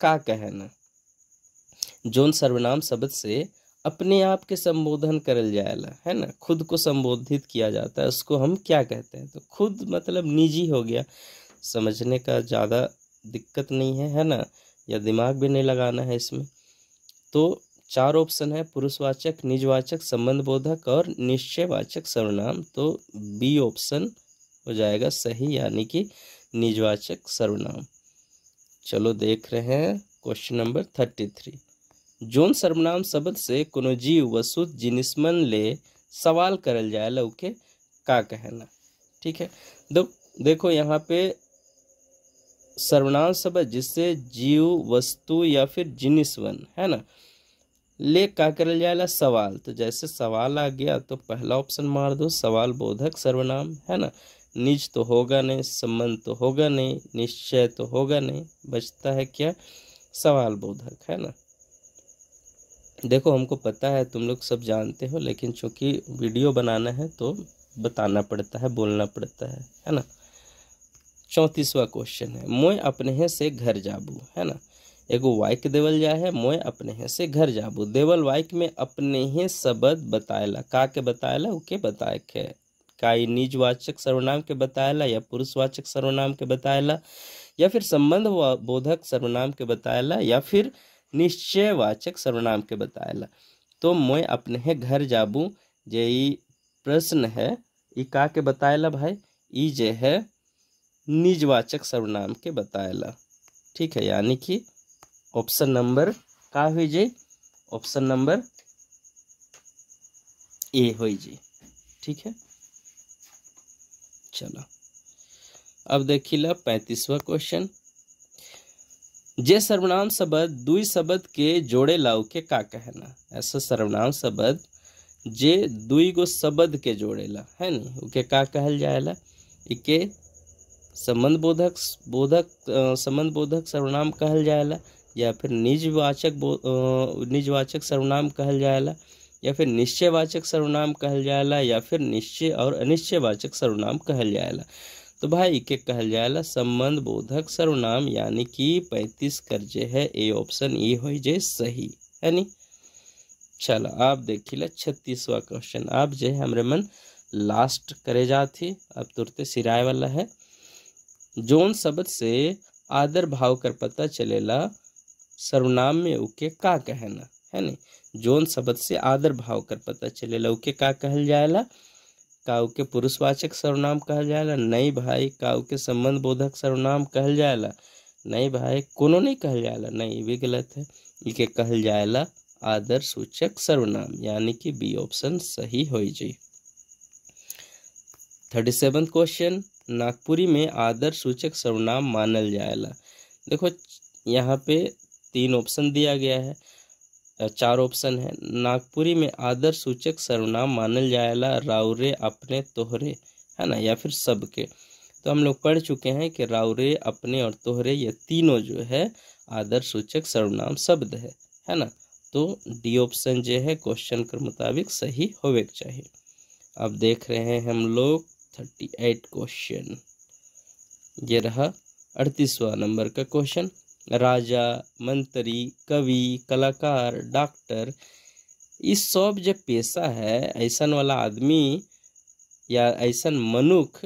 का कहना। जौन सर्वनाम शब्द से अपने आप के संबोधन करल जाएला है ना, खुद को संबोधित किया जाता है, उसको हम क्या कहते हैं। तो खुद मतलब निजी हो गया, समझने का ज़्यादा दिक्कत नहीं है ना, या दिमाग भी नहीं लगाना है इसमें। तो 4 ऑप्शन है, पुरुषवाचक, निजवाचक, संबंधबोधक और निश्चयवाचक सर्वनाम। तो बी ऑप्शन हो जाएगा सही, यानी कि निजवाचक सर्वनाम। चलो देख रहे हैं क्वेश्चन नंबर 33। जौन सर्वनाम शब्द से कोनो जीव, वस्तु, जिनिसमन ले सवाल करल जाएला उके का कहना। ठीक है, देखो यहाँ पे सर्वनाम शब्द जिससे जीव, वस्तु या फिर जिनिसवन है ना ले का करल जाएला सवाल। तो जैसे सवाल आ गया तो पहला ऑप्शन मार दो, सवाल बोधक सर्वनाम है ना। निज तो होगा नहीं, संबंध तो होगा नहीं, निश्चय तो होगा नहीं, बचता है क्या, सवाल बोधक है ना। देखो हमको पता है तुम लोग सब जानते हो, लेकिन चूंकि वीडियो बनाना है तो बताना पड़ता है, बोलना पड़ता है ना। 34वां क्वेश्चन है, मोय अपने से घर जाबू है ना। एगो वाक्य देवल जाए है, मोय अपने से घर जाबू। देवल वाक्य में अपने ही शब्द बताएला, का के बताएला, उके बताए के का निजवाचक सर्वनाम के बताएला, या पुरुषवाचक सर्वनाम के बताएला, या फिर संबंध बोधक सर्वनाम के बताएला, या फिर निश्चयवाचक सर्वनाम के बताएला। तो मोय अपने घर जाबू जे प्रश्न है, ई का के बताएला भाई, ई जे है निजवाचक सर्वनाम के बताएला। ठीक है, यानी कि ऑप्शन नंबर का हुई जी, ऑप्शन नंबर ए हुई जी। ठीक है, चलो अब देखिला 35वां क्वेश्चन। जे सर्वनाम शब्द दुई शब्द के जोड़े लाऊ के का कहना। ऐसा सर्वनाम शब्द जे दुई गो शब्द के जोड़ेला है नी, उके का कहल जाएला। इके संबंध बोधक सर्वनाम कहल जाएला, या फिर निजवाचक सर्वनाम कहल जाएला, या फिर निश्चयवाचक सर्वनाम कहल जाएला, या फिर निश्चय और अनिश्चयवाचक सर्वनाम कहल जाएला। तो भाई के कहल जाएला संबंध बोधक सर्वनाम, यानी कि 35 कर जे है ए ऑप्शन ई हो जे सही है नी। चलो आप देखिला 36वां क्वेश्चन। आप जे हमरे मन लास्ट करे जाती, अब तुरते सिराए वाला है। जौन शब्द से आदर भाव कर पता चलेला सर्वनाम में उके का कहना है नी। जौन शब्द से आदर भाव कर पता चलेला उके का कहल जाएला। काऊ के पुरुषवाचक सर्वनाम कहल जाएला, नहीं भाई। काऊ के संबंध बोधक सर्वनाम कहल जाएला, नहीं भाई। कोनो नहीं कहल जाएला, नहीं, ये भी गलत है। इके कहल जाएला आदर सूचक सर्वनाम, यानी कि बी ऑप्शन सही हो जी। 37वां क्वेश्चन, नागपुरी में आदर सूचक सर्वनाम मानल जाएला। देखो यहाँ पे 3 ऑप्शन दिया गया है, 4 ऑप्शन है। नागपुरी में आदर सूचक सर्वनाम मानल जाएला राउरे, अपने, तोहरे है ना, या फिर सबके। तो हम लोग पढ़ चुके हैं कि राउरे, अपने और तोहरे ये तीनों जो है आदर सूचक सर्वनाम शब्द है ना। तो डी ऑप्शन जो है क्वेश्चन के मुताबिक सही होवे के चाहिए। अब देख रहे हैं हम लोग 38 क्वेश्चन। ये रहा 38वां नंबर का क्वेश्चन। राजा, मंत्री, कवि, कलाकार, डॉक्टर, इस सब जो पेशा है, ऐसन वाला आदमी या ऐसन मनुख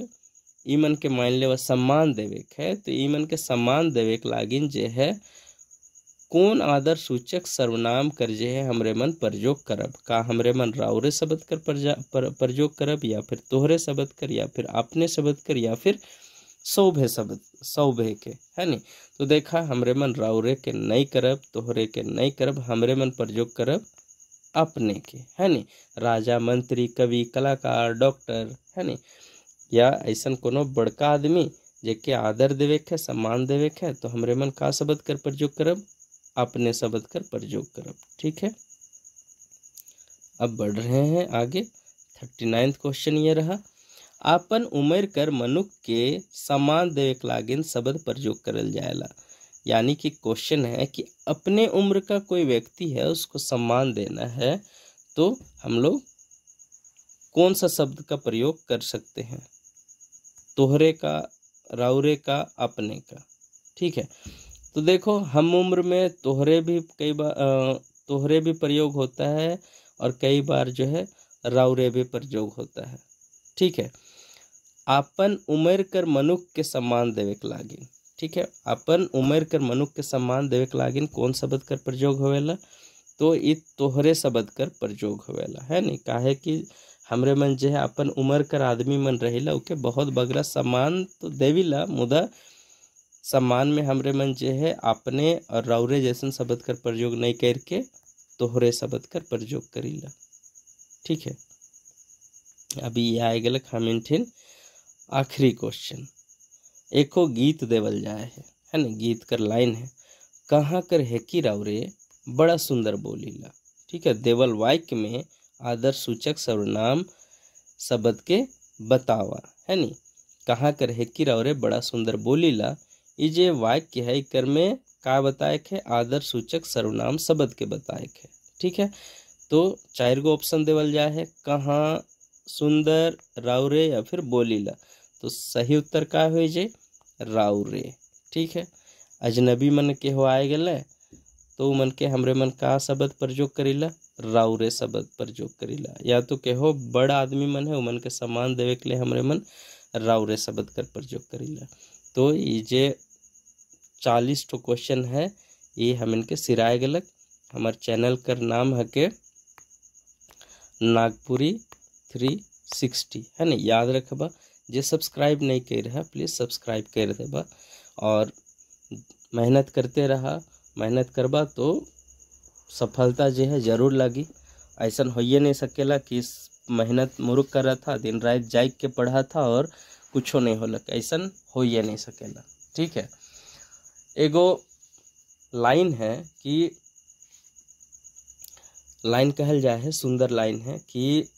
ईमन के मान ले सम्मान देवे के है। तो ईमन के सम्मान देवे के लागिन जे है कौन आदर सूचक सर्वनाम कर जे है हमरे मन प्रयोग करब। का हमरे मन राउरे शब्द कर प्रयोग करब, या फिर तोहरे शब्द कर, या फिर अपने शब्द कर, या फिर सौभे शब्द, सौभे के है नी। तो देखा हमरे मन राउरे के नहीं करब, तोहरे के नहीं करब, हमरे मन प्रयोग करब अपने के, है नी। राजा, मंत्री, कवि, कलाकार, डॉक्टर, है नी, या ऐसा कोनो बड़का आदमी जेके आदर देवे के, सम्मान देवे के, तो हमरे मन का शब्द कर प्रयोग करब, अपने शब्द कर प्रयोग करब। ठीक है, अब बढ़ रहे हैं आगे। 39वां क्वेश्चन ये रहा, आपन उम्र कर मनुष्य के सम्मान देवे के लागिन शब्द प्रयोग करल जाएला। यानी कि क्वेश्चन है कि अपने उम्र का कोई व्यक्ति है, उसको सम्मान देना है, तो हम लोग कौन सा शब्द का प्रयोग कर सकते हैं? तोहरे का, राउरे का, अपने का। ठीक है, तो देखो हम उम्र में तोहरे भी कई बार तोहरे भी प्रयोग होता है और कई बार जो है राउरे भी प्रयोग होता है। ठीक है, आपन उम्र कर मनुष्य के सम्मान देवे के लागिन, ठीक है, अपन उम्र कर मनुष्य के सम्मान देवे के लागिन कौन शब्द कर प्रयोग होवेला? तो ये तोहरे शब्द कर प्रयोग होवेला, है नी। काहे कि हमरे मन जो है अपन उम्र कर आदमी मन रहेला, उके बहुत बगरा सम्मान तो देविला, मुदा सम्मान में हमरे मन जो है अपने और राउरे जैसन शब्द कर प्रयोग नहीं करके तोहरे शब्द कर प्रयोग करीला। ठीक है, अभी ये आए गलक हमिनठिन आखिरी क्वेश्चन। एको गीत देवल जाए है ना, गीत कर लाइन है, कहाँ कर है कि राउरे बड़ा सुंदर बोलीला। ठीक है, देवल वाक्य में आदर सूचक सर्वनाम शब्द के बतावा, है नी। कहाँ कर है कि राउरे बड़ा सुंदर बोलीला, ये जे वाक्य है कर में का बताए है? आदर सूचक सर्वनाम शब्द के बताए है। ठीक है, तो 4 गो ऑप्शन देवल जाए है, कहाँ, सुंदर, राउरे या फिर बोलीला। तो सही उत्तर का हो जे? राउरे। ठीक है, अजनबी मन के हो आए गए तो मन के हमरे मन का शब्द प्रयोग करीला? राउरे शब्द प्रयोग करीला। या तो कहो बड़ा आदमी मन है, उमन के सम्मान देवे के लिए हमरे मन राउरे शब्द कर प्रयोग करीला। तो ये जे 40 तो क्वेश्चन है, ये हमन के सिराए गलक। हमार चैनल कर नाम है के नागपुरी 360, है ना, याद रखबा। जे सब्सक्राइब नहीं कर रहा प्लीज़ सब्सक्राइब कर देबा और मेहनत करते रहा। मेहनत करबा तो सफलता जो है जरूर लगी। ऐसा हो ही नहीं सकेला कि मेहनत मुरुख कर रहा था, दिन रात जाग के पढ़ा था और कुछ नहीं होलक, ऐसा हो ही नहीं सकेला। ठीक है, एगो लाइन है कि लाइन कहल जाए है, सुंदर लाइन है कि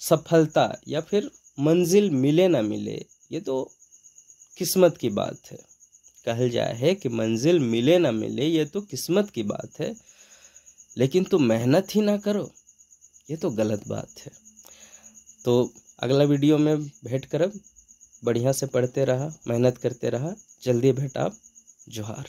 सफलता या फिर मंजिल मिले ना मिले ये तो किस्मत की बात है। कहल जाए है कि मंजिल मिले ना मिले ये तो किस्मत की बात है, लेकिन तुम मेहनत ही ना करो ये तो गलत बात है। तो अगला वीडियो में भेंट करब, बढ़िया से पढ़ते रहा, मेहनत करते रहा, जल्दी भेंट आप। जोहार।